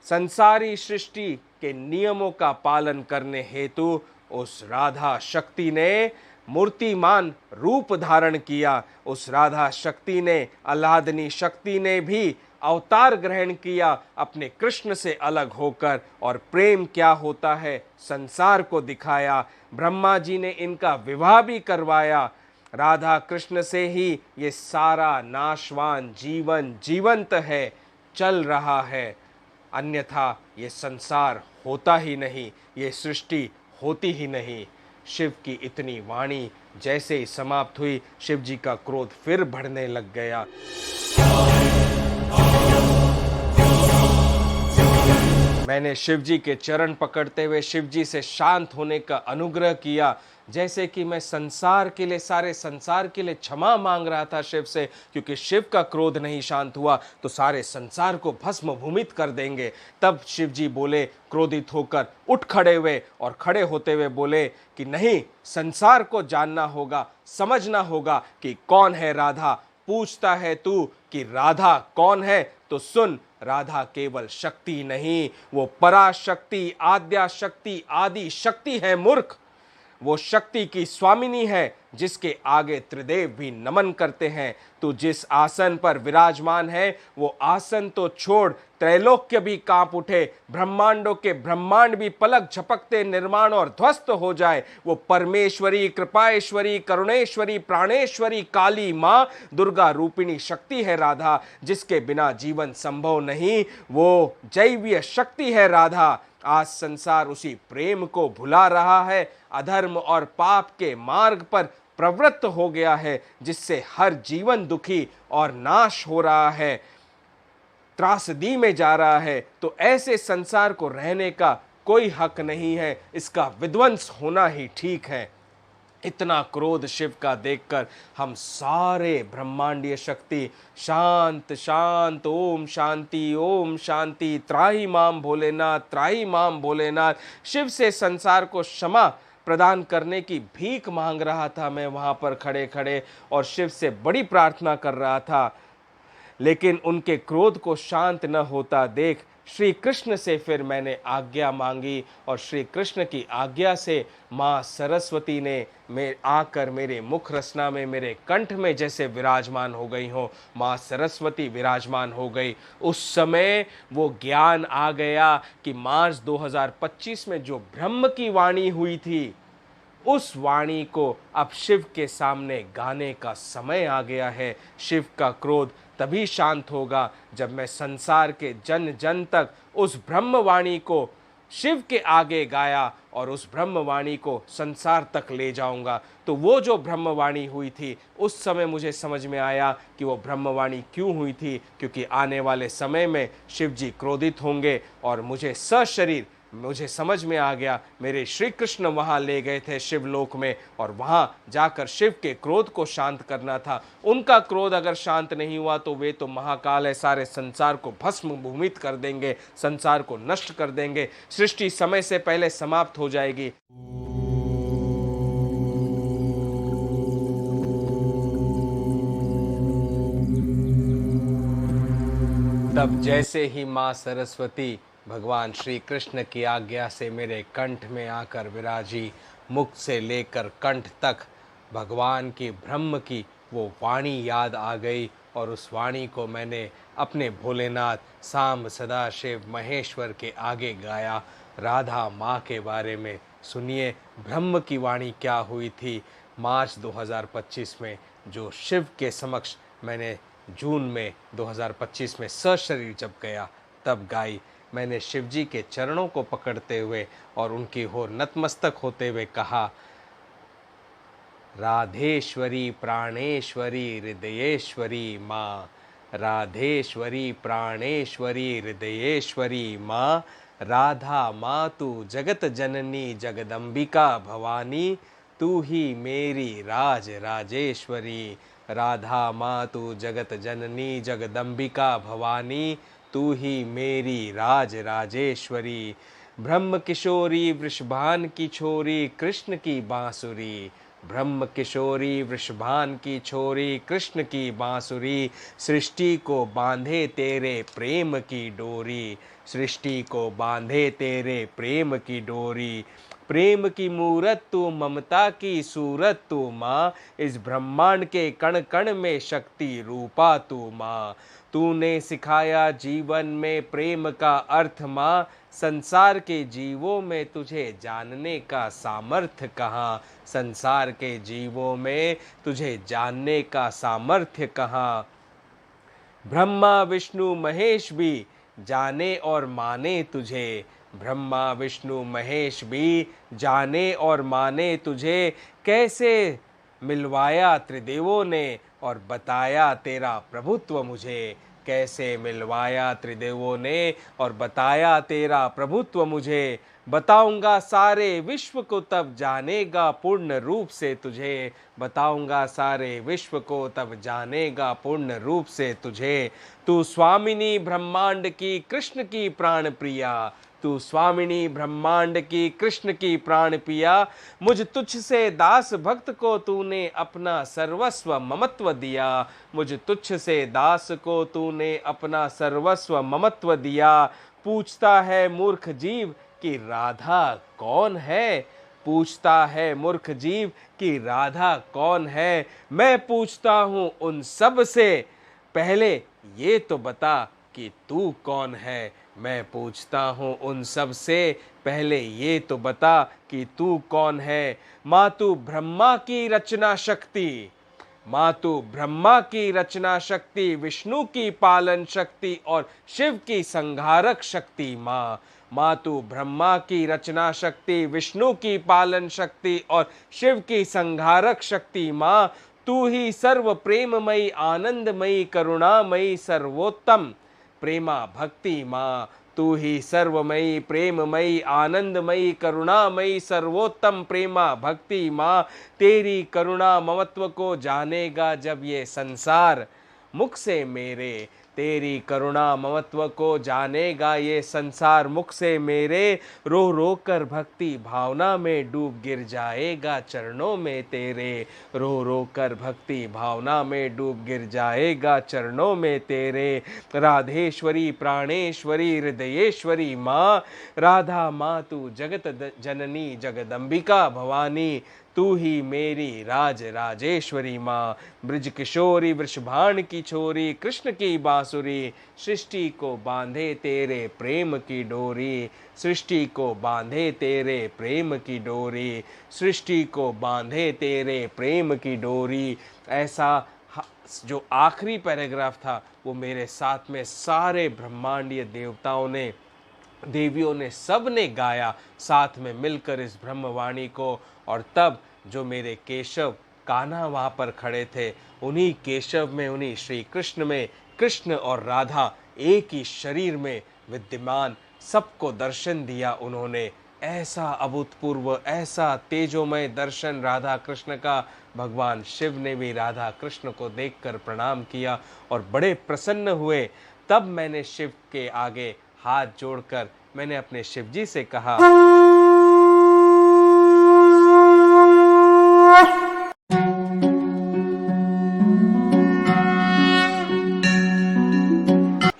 संसारी सृष्टि के नियमों का पालन करने हेतु उस राधा शक्ति ने मूर्तिमान रूप धारण किया। उस राधा शक्ति ने, आह्लादनी शक्ति ने भी अवतार ग्रहण किया अपने कृष्ण से अलग होकर, और प्रेम क्या होता है संसार को दिखाया। ब्रह्मा जी ने इनका विवाह भी करवाया। राधा कृष्ण से ही ये सारा नाशवान जीवन जीवंत है, चल रहा है। अन्यथा ये संसार होता ही नहीं, ये सृष्टि होती ही नहीं। शिव की इतनी वाणी जैसे ही समाप्त हुई, शिव जी का क्रोध फिर बढ़ने लग गया। मैंने शिव जी के चरण पकड़ते हुए शिव जी से शांत होने का अनुग्रह किया, जैसे कि मैं संसार के लिए, सारे संसार के लिए क्षमा मांग रहा था शिव से, क्योंकि शिव का क्रोध नहीं शांत हुआ तो सारे संसार को भस्म भूमित कर देंगे। तब शिव जी बोले, क्रोधित होकर उठ खड़े हुए, और खड़े होते हुए बोले कि नहीं, संसार को जानना होगा, समझना होगा कि कौन है राधा। पूछता है तू कि राधा कौन है, तो सुन, राधा केवल शक्ति नहीं, वो पराशक्ति, आद्या शक्ति, आदि शक्ति है मूर्ख। वो शक्ति की स्वामिनी है, जिसके आगे त्रिदेव भी नमन करते हैं। तू जिस आसन पर विराजमान है, वो आसन तो छोड़, त्रैलोक्य भी कांप उठे, ब्रह्मांडों के ब्रह्मांड भी पलक झपकते निर्माण और ध्वस्त हो जाए। वो परमेश्वरी, कृपाएश्वरी, करुणेश्वरी, प्राणेश्वरी, काली माँ, दुर्गा रूपिणी शक्ति है राधा, जिसके बिना जीवन संभव नहीं। वो जैवीय शक्ति है राधा। आज संसार उसी प्रेम को भुला रहा है, अधर्म और पाप के मार्ग पर प्रवृत्त हो गया है, जिससे हर जीवन दुखी और नाश हो रहा है, त्रासदी में जा रहा है। तो ऐसे संसार को रहने का कोई हक नहीं है, इसका विध्वंस होना ही ठीक है। इतना क्रोध शिव का देखकर हम सारे ब्रह्मांडीय शक्ति शांत शांत, ओम शांति, त्राही माम भोलेनाथ, त्राही माम भोलेनाथ। शिव से संसार को क्षमा प्रदान करने की भीख मांग रहा था मैं वहां पर खड़े खड़े, और शिव से बड़ी प्रार्थना कर रहा था। लेकिन उनके क्रोध को शांत न होता देख श्री कृष्ण से फिर मैंने आज्ञा मांगी, और श्री कृष्ण की आज्ञा से माँ सरस्वती ने आकर मेरे मुख रसना में, मेरे कंठ में जैसे विराजमान हो गई हो, माँ सरस्वती विराजमान हो गई। उस समय वो ज्ञान आ गया कि मार्च 2025 में जो ब्रह्म की वाणी हुई थी, उस वाणी को अब शिव के सामने गाने का समय आ गया है। शिव का क्रोध तभी शांत होगा जब मैं संसार के जन जन तक उस ब्रह्मवाणी को शिव के आगे गाया, और उस ब्रह्मवाणी को संसार तक ले जाऊंगा। तो वो जो ब्रह्मवाणी हुई थी, उस समय मुझे समझ में आया कि वो ब्रह्मवाणी क्यों हुई थी, क्योंकि आने वाले समय में शिव जी क्रोधित होंगे, और मुझे सशरीर, मुझे समझ में आ गया, मेरे श्री कृष्ण वहाँ ले गए थे शिवलोक में, और वहाँ जाकर शिव के क्रोध को शांत करना था। उनका क्रोध अगर शांत नहीं हुआ तो वे तो महाकाल है, सारे संसार को भस्म भूमित कर देंगे, संसार को नष्ट कर देंगे, सृष्टि समय से पहले समाप्त हो जाएगी। तब जैसे ही माँ सरस्वती भगवान श्री कृष्ण की आज्ञा से मेरे कंठ में आकर विराजी, मुख से लेकर कंठ तक भगवान की, ब्रह्म की वो वाणी याद आ गई, और उस वाणी को मैंने अपने भोलेनाथ, सांब, सदाशिव, महेश्वर के आगे गाया। राधा माँ के बारे में सुनिए, ब्रह्म की वाणी क्या हुई थी मार्च 2025 में, जो शिव के समक्ष मैंने जून में 2025 में सशरीर जब गया तब गाई। मैंने शिवजी के चरणों को पकड़ते हुए और उनकी ओर नतमस्तक होते हुए कहा, राधेश्वरी प्राणेश्वरी हृदयेश्वरी माँ, राधेश्वरी प्राणेश्वरी हृदयेश्वरी माँ, राधा माँ तू जगत जननी जगदम्बिका भवानी, तू ही मेरी राज राजेश्वरी। राधा माँ तू जगत जननी जगदम्बिका भवानी, तू ही मेरी राज राजेश्वरी। ब्रह्म किशोरी वृषभान की छोरी कृष्ण की बांसुरी, ब्रह्म किशोरी वृषभान की छोरी कृष्ण की बांसुरी, सृष्टि को बांधे तेरे प्रेम की डोरी, सृष्टि को बांधे तेरे प्रेम की डोरी। प्रेम की मूरत तू, ममता की सूरत तू माँ, इस ब्रह्मांड के कण कण में शक्ति रूपा तू माँ। तूने सिखाया जीवन में प्रेम का अर्थ माँ, संसार के जीवों में तुझे जानने का सामर्थ्य कहाँ, संसार के जीवों में तुझे जानने का सामर्थ्य कहाँ। ब्रह्मा विष्णु महेश भी जाने और माने तुझे, ब्रह्मा विष्णु महेश भी जाने और माने तुझे, कैसे मिलवाया त्रिदेवों ने और बताया तेरा प्रभुत्व मुझे, कैसे मिलवाया त्रिदेवों ने और बताया तेरा प्रभुत्व मुझे। बताऊंगा सारे विश्व को तब जानेगा पूर्ण रूप से तुझे, बताऊंगा सारे विश्व को तब जानेगा पूर्ण रूप से तुझे। तू स्वामिनी ब्रह्मांड की कृष्ण की प्राण प्रिया, तू स्वामिनी ब्रह्मांड की कृष्ण की प्राण पिया, मुझ तुझ से दास भक्त को तूने अपना सर्वस्व ममत्व दिया, मुझ तुझ से दास को तूने अपना सर्वस्व ममत्व दिया। पूछता है मूर्ख जीव कि राधा कौन है, पूछता है मूर्ख जीव कि राधा कौन है। मैं पूछता हूँ उन सब से, पहले ये तो बता कि तू कौन है। मैं पूछता हूँ उन सब से, पहले ये तो बता कि तू कौन है। माँ तू ब्रह्मा की रचना शक्ति, माँ तू ब्रह्मा की रचना शक्ति, विष्णु की पालन शक्ति और शिव की संहारक शक्ति माँ। माँ तू ब्रह्मा की रचना शक्ति, विष्णु की पालन शक्ति और शिव की संहारक शक्ति माँ। तू ही सर्व प्रेममयी आनंदमयी करुणामयी सर्वोत्तम प्रेमा भक्ति माँ। तू ही सर्वमयी प्रेममयी आनंदमयी करुणामयी सर्वोत्तम प्रेमा भक्ति माँ। तेरी करुणा ममत्व को जानेगा जब ये संसार मुख से मेरे, तेरी करुणा ममत्व को जानेगा ये संसार मुख से मेरे। रो रो कर भक्ति भावना में डूब गिर जाएगा चरणों में तेरे, रो रो कर भक्ति भावना में डूब गिर जाएगा चरणों में तेरे। राधेश्वरी प्राणेश्वरी हृदयेश्वरी माँ, राधा माँ तू जगत जननी जगदम्बिका भवानी, तू ही मेरी राज राजेश्वरी माँ। ब्रज किशोरी वृषभान की छोरी कृष्ण की बांसुरी, सृष्टि को बांधे तेरे प्रेम की डोरी, सृष्टि को बांधे तेरे प्रेम की डोरी, सृष्टि को बांधे तेरे प्रेम की डोरी। ऐसा जो आखिरी पैराग्राफ था वो मेरे साथ में सारे ब्रह्मांडीय देवताओं ने, देवियों ने, सब ने गाया साथ में मिलकर इस ब्रह्मवाणी को। और तब जो मेरे केशव कान्हा वहाँ पर खड़े थे, उन्हीं केशव में, उन्हीं श्री कृष्ण में, कृष्ण और राधा एक ही शरीर में विद्यमान सबको दर्शन दिया उन्होंने। ऐसा अभूतपूर्व, ऐसा तेजोमय दर्शन राधा कृष्ण का, भगवान शिव ने भी राधा कृष्ण को देखकर प्रणाम किया और बड़े प्रसन्न हुए। तब मैंने शिव के आगे हाथ जोड़कर मैंने अपने शिवजी से कहा,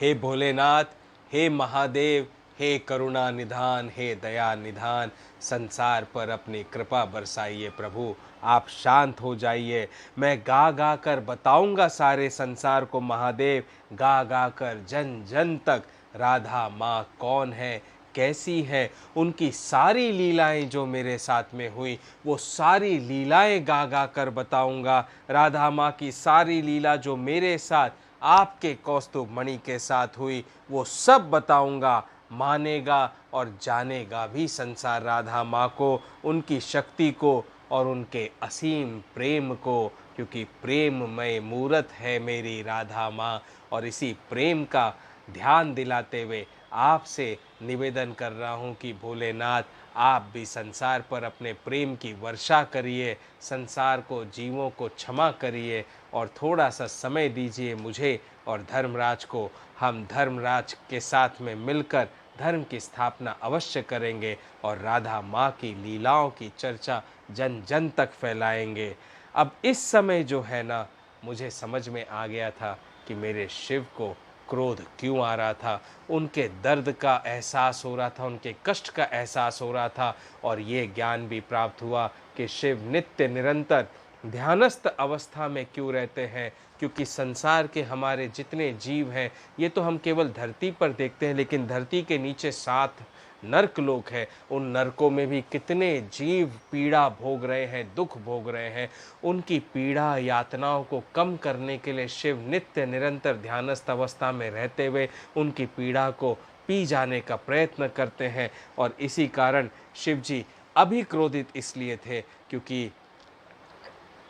हे भोलेनाथ, हे महादेव, हे करुणा निधान, हे दया निधान, संसार पर अपनी कृपा बरसाइए प्रभु। आप शांत हो जाइए। मैं गा गा कर बताऊंगा सारे संसार को महादेव, गा गा कर जन जन तक राधा माँ कौन है, कैसी है, उनकी सारी लीलाएं जो मेरे साथ में हुई वो सारी लीलाएं गा गा कर बताऊंगा। राधा माँ की सारी लीला जो मेरे साथ आपके कौस्तुभ मणि के साथ हुई वो सब बताऊंगा। मानेगा और जानेगा भी संसार राधा माँ को, उनकी शक्ति को और उनके असीम प्रेम को, क्योंकि प्रेममय मूरत है मेरी राधा माँ। और इसी प्रेम का ध्यान दिलाते हुए आपसे निवेदन कर रहा हूँ कि भोलेनाथ, आप भी संसार पर अपने प्रेम की वर्षा करिए, संसार को, जीवों को क्षमा करिए और थोड़ा सा समय दीजिए मुझे और धर्मराज को। हम धर्मराज के साथ में मिलकर धर्म की स्थापना अवश्य करेंगे और राधा माँ की लीलाओं की चर्चा जन जन तक फैलाएंगे। अब इस समय जो है ना, मुझे समझ में आ गया था कि मेरे शिव को क्रोध क्यों आ रहा था। उनके दर्द का एहसास हो रहा था, उनके कष्ट का एहसास हो रहा था और ये ज्ञान भी प्राप्त हुआ कि शिव नित्य निरंतर ध्यानस्थ अवस्था में क्यों रहते हैं, क्योंकि संसार के हमारे जितने जीव हैं ये तो हम केवल धरती पर देखते हैं, लेकिन धरती के नीचे 7 नर्क लोक है। उन नरकों में भी कितने जीव पीड़ा भोग रहे हैं, दुख भोग रहे हैं। उनकी पीड़ा यातनाओं को कम करने के लिए शिव नित्य निरंतर ध्यानस्थ अवस्था में रहते हुए उनकी पीड़ा को पी जाने का प्रयत्न करते हैं। और इसी कारण शिव जी अभी क्रोधित इसलिए थे क्योंकि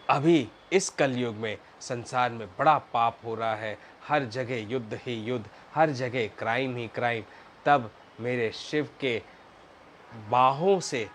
अभी इस कलयुग में संसार में बड़ा पाप हो रहा है, हर जगह युद्ध ही युद्ध, हर जगह क्राइम ही क्राइम। तब मेरे शिव के बाहों से,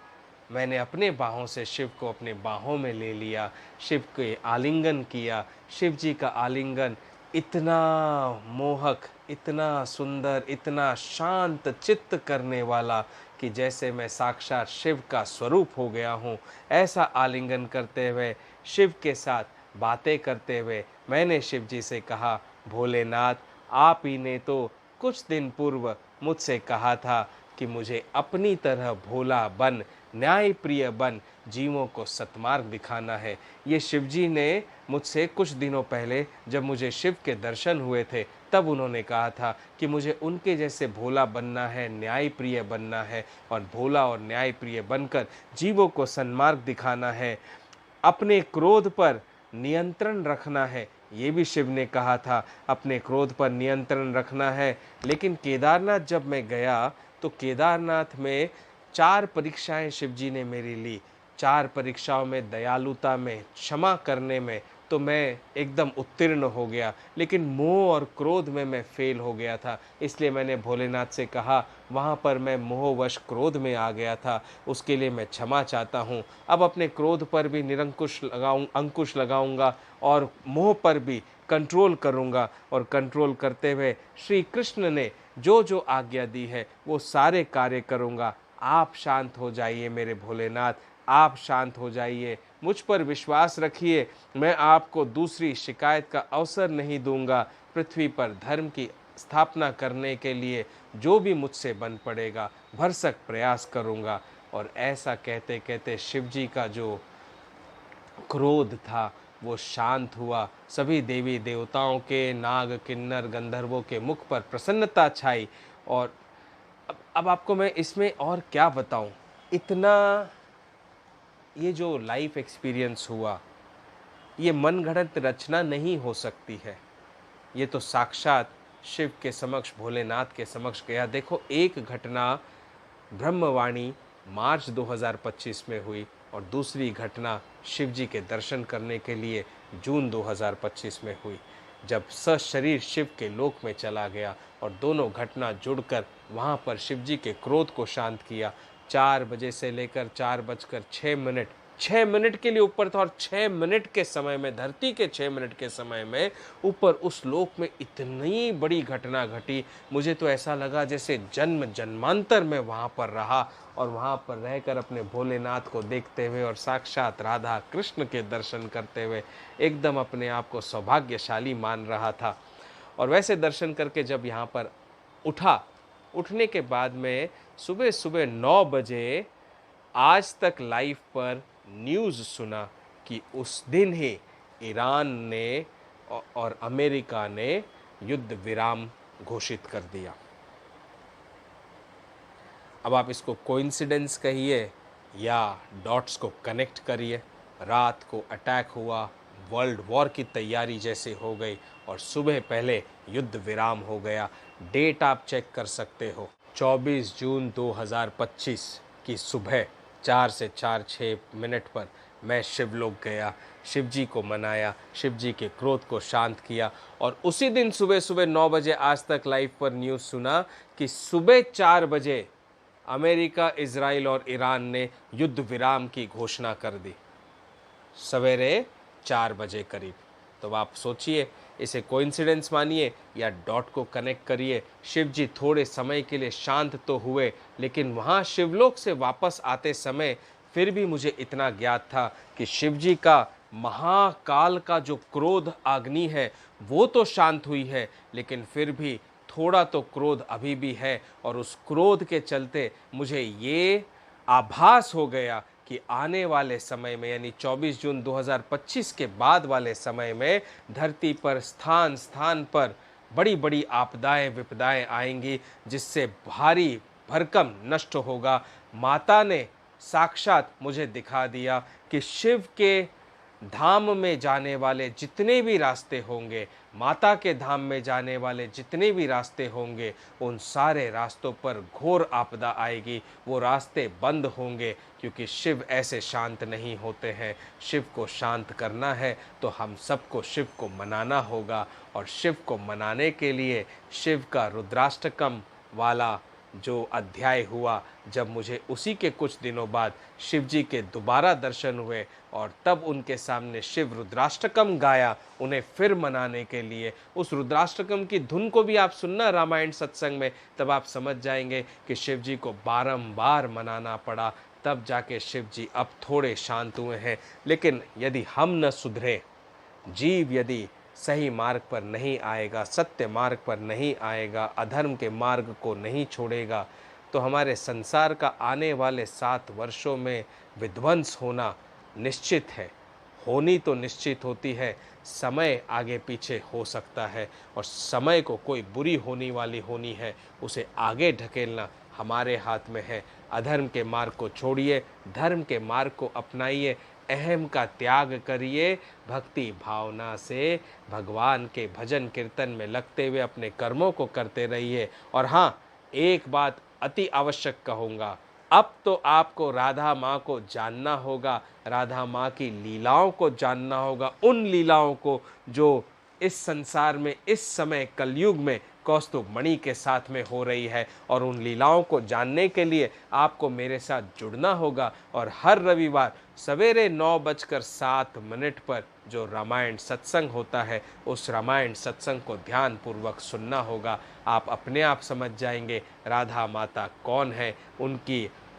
मैंने अपने बाहों से शिव को अपने बाहों में ले लिया, शिव के आलिंगन किया। शिव जी का आलिंगन इतना मोहक, इतना सुंदर, इतना शांत चित्त करने वाला कि जैसे मैं साक्षात शिव का स्वरूप हो गया हूँ। ऐसा आलिंगन करते हुए, शिव के साथ बातें करते हुए मैंने शिव जी से कहा, भोलेनाथ, आप ही ने तो कुछ दिन पूर्व मुझसे कहा था कि मुझे अपनी तरह भोला बन, न्याय प्रिय बन, जीवों को सतमार्ग दिखाना है। ये शिवजी ने मुझसे कुछ दिनों पहले जब मुझे शिव के दर्शन हुए थे तब उन्होंने कहा था कि मुझे उनके जैसे भोला बनना है, न्याय प्रिय बनना है और भोला और न्याय प्रिय बनकर जीवों को सन्मार्ग दिखाना है। अपने क्रोध पर नियंत्रण रखना है, ये भी शिव ने कहा था, अपने क्रोध पर नियंत्रण रखना है। लेकिन केदारनाथ जब मैं गया तो केदारनाथ में 4 परीक्षाएं शिवजी ने मेरी ली। 4 परीक्षाओं में दयालुता में, क्षमा करने में तो मैं एकदम उत्तीर्ण हो गया, लेकिन मोह और क्रोध में मैं फेल हो गया था। इसलिए मैंने भोलेनाथ से कहा, वहाँ पर मैं मोहवश क्रोध में आ गया था, उसके लिए मैं क्षमा चाहता हूँ। अब अपने क्रोध पर भी अंकुश लगाऊंगा और मोह पर भी कंट्रोल करूंगा और कंट्रोल करते हुए श्री कृष्ण ने जो जो आज्ञा दी है वो सारे कार्य करूंगा। आप शांत हो जाइए मेरे भोलेनाथ, आप शांत हो जाइए, मुझ पर विश्वास रखिए, मैं आपको दूसरी शिकायत का अवसर नहीं दूंगा। पृथ्वी पर धर्म की स्थापना करने के लिए जो भी मुझसे बन पड़ेगा भरसक प्रयास करूंगा। और ऐसा कहते कहते शिव जी का जो क्रोध था वो शांत हुआ। सभी देवी देवताओं के, नाग किन्नर गंधर्वों के मुख पर प्रसन्नता छाई। और अब आपको मैं इसमें और क्या बताऊं, इतना ये जो लाइफ एक्सपीरियंस हुआ ये मनगढ़ंत रचना नहीं हो सकती है। ये तो साक्षात शिव के समक्ष, भोलेनाथ के समक्ष गया। देखो, एक घटना ब्रह्मवाणी मार्च 2025 में हुई और दूसरी घटना शिव जी के दर्शन करने के लिए जून 2025 में हुई, जब सशरीर शिव के लोक में चला गया और दोनों घटना जुड़कर वहाँ पर शिव जी के क्रोध को शांत किया। 4 बजे से लेकर 4:06, 6 मिनट के लिए ऊपर था और 6 मिनट के समय में, धरती के 6 मिनट के समय में ऊपर उस लोक में इतनी बड़ी घटना घटी। मुझे तो ऐसा लगा जैसे जन्म जन्मांतर में वहाँ पर रहा और वहाँ पर रहकर अपने भोलेनाथ को देखते हुए और साक्षात राधा कृष्ण के दर्शन करते हुए एकदम अपने आप को सौभाग्यशाली मान रहा था। और वैसे दर्शन करके जब यहाँ पर उठने के बाद में सुबह सुबह 9 बजे आज तक लाइव पर न्यूज़ सुना कि उस दिन ही ईरान ने और अमेरिका ने युद्ध विराम घोषित कर दिया। अब आप इसको कोइंसिडेंस कहिए या डॉट्स को कनेक्ट करिए। रात को अटैक हुआ, वर्ल्ड वॉर की तैयारी जैसे हो गई और सुबह पहले युद्ध विराम हो गया। डेट आप चेक कर सकते हो, 24 जून 2025 की सुबह 4 से 4-6 मिनट पर मैं शिवलोक गया, शिव जी को मनाया, शिव जी के क्रोध को शांत किया और उसी दिन सुबह सुबह 9 बजे आज तक लाइव पर न्यूज़ सुना कि सुबह 4 बजे अमेरिका, इजराइल और ईरान ने युद्ध विराम की घोषणा कर दी, सवेरे 4 बजे करीब। तो आप सोचिए, इसे कोइंसिडेंस मानिए या डॉट को कनेक्ट करिए। शिव जी थोड़े समय के लिए शांत तो हुए, लेकिन वहाँ शिवलोक से वापस आते समय फिर भी मुझे इतना ज्ञात था कि शिव जी का महाकाल का जो क्रोध अग्नि है वो तो शांत हुई है, लेकिन फिर भी थोड़ा तो क्रोध अभी भी है। और उस क्रोध के चलते मुझे ये आभास हो गया कि आने वाले समय में यानी 24 जून 2025 के बाद वाले समय में धरती पर स्थान स्थान पर बड़ी बड़ी आपदाएं विपदाएं आएंगी, जिससे भारी भरकम नष्ट होगा। माता ने साक्षात मुझे दिखा दिया कि शिव के धाम में जाने वाले जितने भी रास्ते होंगे, माता के धाम में जाने वाले जितने भी रास्ते होंगे, उन सारे रास्तों पर घोर आपदा आएगी। वो रास्ते बंद होंगे, क्योंकि शिव ऐसे शांत नहीं होते हैं। शिव को शांत करना है तो हम सबको शिव को मनाना होगा, और शिव को मनाने के लिए शिव का रुद्राष्टकम वाला जो अध्याय हुआ, जब मुझे उसी के कुछ दिनों बाद शिव जी के दोबारा दर्शन हुए और तब उनके सामने शिव रुद्राष्टकम गाया उन्हें फिर मनाने के लिए, उस रुद्राष्टकम की धुन को भी आप सुनना रामायण सत्संग में, तब आप समझ जाएंगे कि शिव जी को बारंबार मनाना पड़ा, तब जाके शिव जी अब थोड़े शांत हुए हैं। लेकिन यदि हम न सुधरे, जीव यदि सही मार्ग पर नहीं आएगा, सत्य मार्ग पर नहीं आएगा, अधर्म के मार्ग को नहीं छोड़ेगा, तो हमारे संसार का आने वाले 7 वर्षों में विध्वंस होना निश्चित है। होनी तो निश्चित होती है, समय आगे पीछे हो सकता है, और समय को कोई बुरी होने वाली होनी है, उसे आगे ढकेलना हमारे हाथ में है। अधर्म के मार्ग को छोड़िए, धर्म के मार्ग को अपनाइए, अहम का त्याग करिए, भक्ति भावना से भगवान के भजन कीर्तन में लगते हुए अपने कर्मों को करते रहिए। और हाँ, एक बात अति आवश्यक कहूँगा, अब तो आपको राधा माँ को जानना होगा, राधा माँ की लीलाओं को जानना होगा, उन लीलाओं को जो इस संसार में इस समय कलयुग में कौस्तुभ मणि के साथ में हो रही है। और उन लीलाओं को जानने के लिए आपको मेरे साथ जुड़ना होगा, और हर रविवार सवेरे 9:07 पर जो रामायण सत्संग होता है, उस रामायण सत्संग को ध्यान पूर्वक सुनना होगा। आप अपने आप समझ जाएंगे राधा माता कौन है,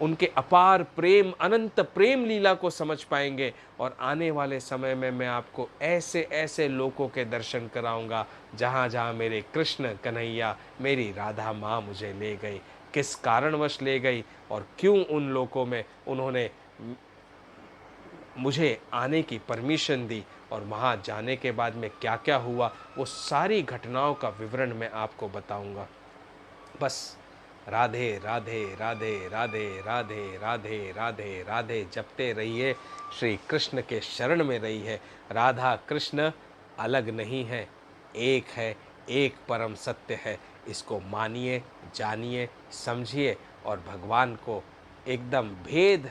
उनके अपार प्रेम, अनंत प्रेम लीला को समझ पाएंगे। और आने वाले समय में मैं आपको ऐसे ऐसे लोकों के दर्शन कराऊंगा जहाँ जहाँ मेरे कृष्ण कन्हैया, मेरी राधा माँ मुझे ले गई, किस कारणवश ले गई और क्यों उन लोकों में उन्होंने मुझे आने की परमिशन दी, और वहाँ जाने के बाद में क्या क्या हुआ, वो सारी घटनाओं का विवरण मैं आपको बताऊंगा। बस राधे राधे राधे राधे राधे राधे राधे राधे जपते रहिए, श्री कृष्ण के शरण में रहिए। राधा कृष्ण अलग नहीं है, एक है, एक परम सत्य है। इसको मानिए, जानिए, समझिए, और भगवान को एकदम भेद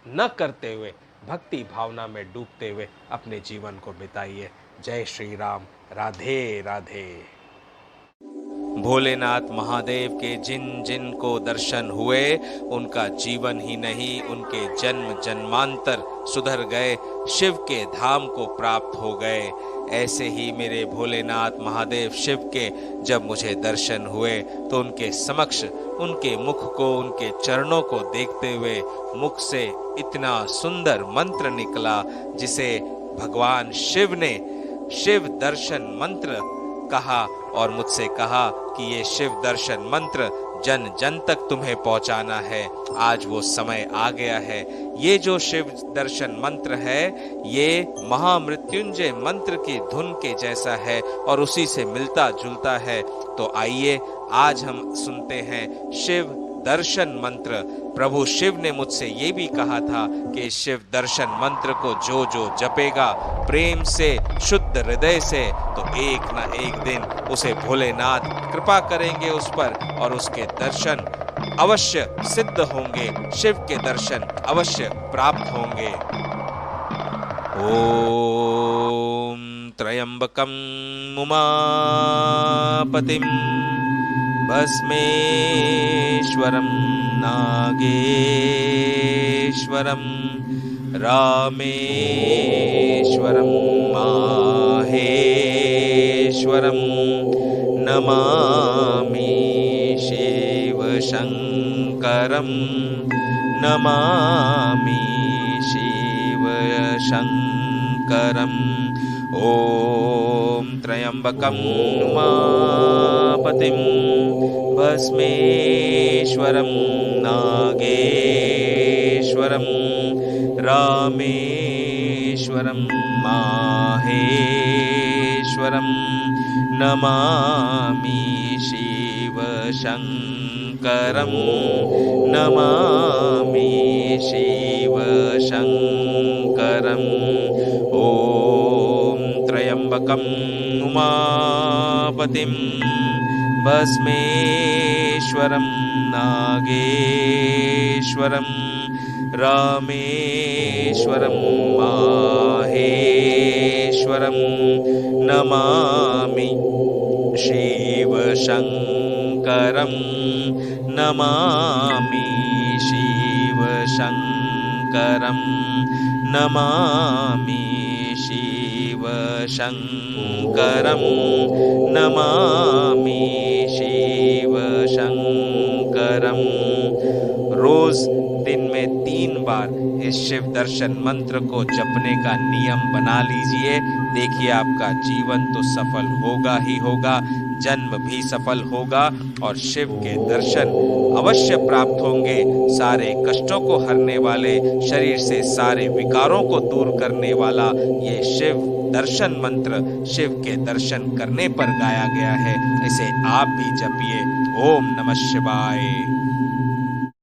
न करते हुए, भक्ति भावना में डूबते हुए अपने जीवन को बिताइए। जय श्री राम। राधे राधे। भोलेनाथ महादेव के जिन जिन को दर्शन हुए, उनका जीवन ही नहीं, उनके जन्म जन्मांतर सुधर गए, शिव के धाम को प्राप्त हो गए। ऐसे ही मेरे भोलेनाथ महादेव शिव के जब मुझे दर्शन हुए, तो उनके समक्ष उनके मुख को, उनके चरणों को देखते हुए मुख से इतना सुंदर मंत्र निकला, जिसे भगवान शिव ने शिव दर्शन मंत्र कहा, और मुझसे कहा कि ये शिव दर्शन मंत्र जन जन तक तुम्हें पहुंचाना है। आज वो समय आ गया है। ये जो शिव दर्शन मंत्र है, ये महामृत्युंजय मंत्र की धुन के जैसा है और उसी से मिलता जुलता है। तो आइए आज हम सुनते हैं शिव दर्शन मंत्र। प्रभु शिव ने मुझसे ये भी कहा था कि शिव दर्शन मंत्र को जो जो जपेगा प्रेम से, शुद्ध हृदय से, तो एक ना एक दिन उसे भोलेनाथ कृपा करेंगे उस पर और उसके दर्शन अवश्य सिद्ध होंगे, शिव के दर्शन अवश्य प्राप्त होंगे। ओम त्र्यंबकं उमापतिं भस्मेश्वरं नागेश्वरं रामेश्वरं माहेश्वरं नमामि शिवशङ्करं, नमामि शिवशङ्करम्। ॐ त्र्यंबकं उमापतिं भस्मेश्वरं नागेश्वरं रामेश्वरं माहेश्वरं नमामि शिवशङ्करं, नमामि शिवशङ्करम्। ॐ त्र्यंबकं उमापतिं भस्मेश्वरं नागेश्वरं रामेश्वरं माहेश्वरं नमामि शिवशङ्करं, नमामि शिवशङ्करं, नमामि शिवशङ्करं, नमामि शिवशङ्करं। रोज दिन में 3 बार इस शिव दर्शन मंत्र को जपने का नियम बना लीजिए। देखिए आपका जीवन तो सफल होगा ही होगा, जन्म भी सफल होगा और शिव के दर्शन अवश्य प्राप्त होंगे। सारे कष्टों को हरने वाले, शरीर से सारे विकारों को दूर करने वाला ये शिव दर्शन मंत्र शिव के दर्शन करने पर गाया गया है। इसे आप भी जपिए। ओम नमः शिवाय।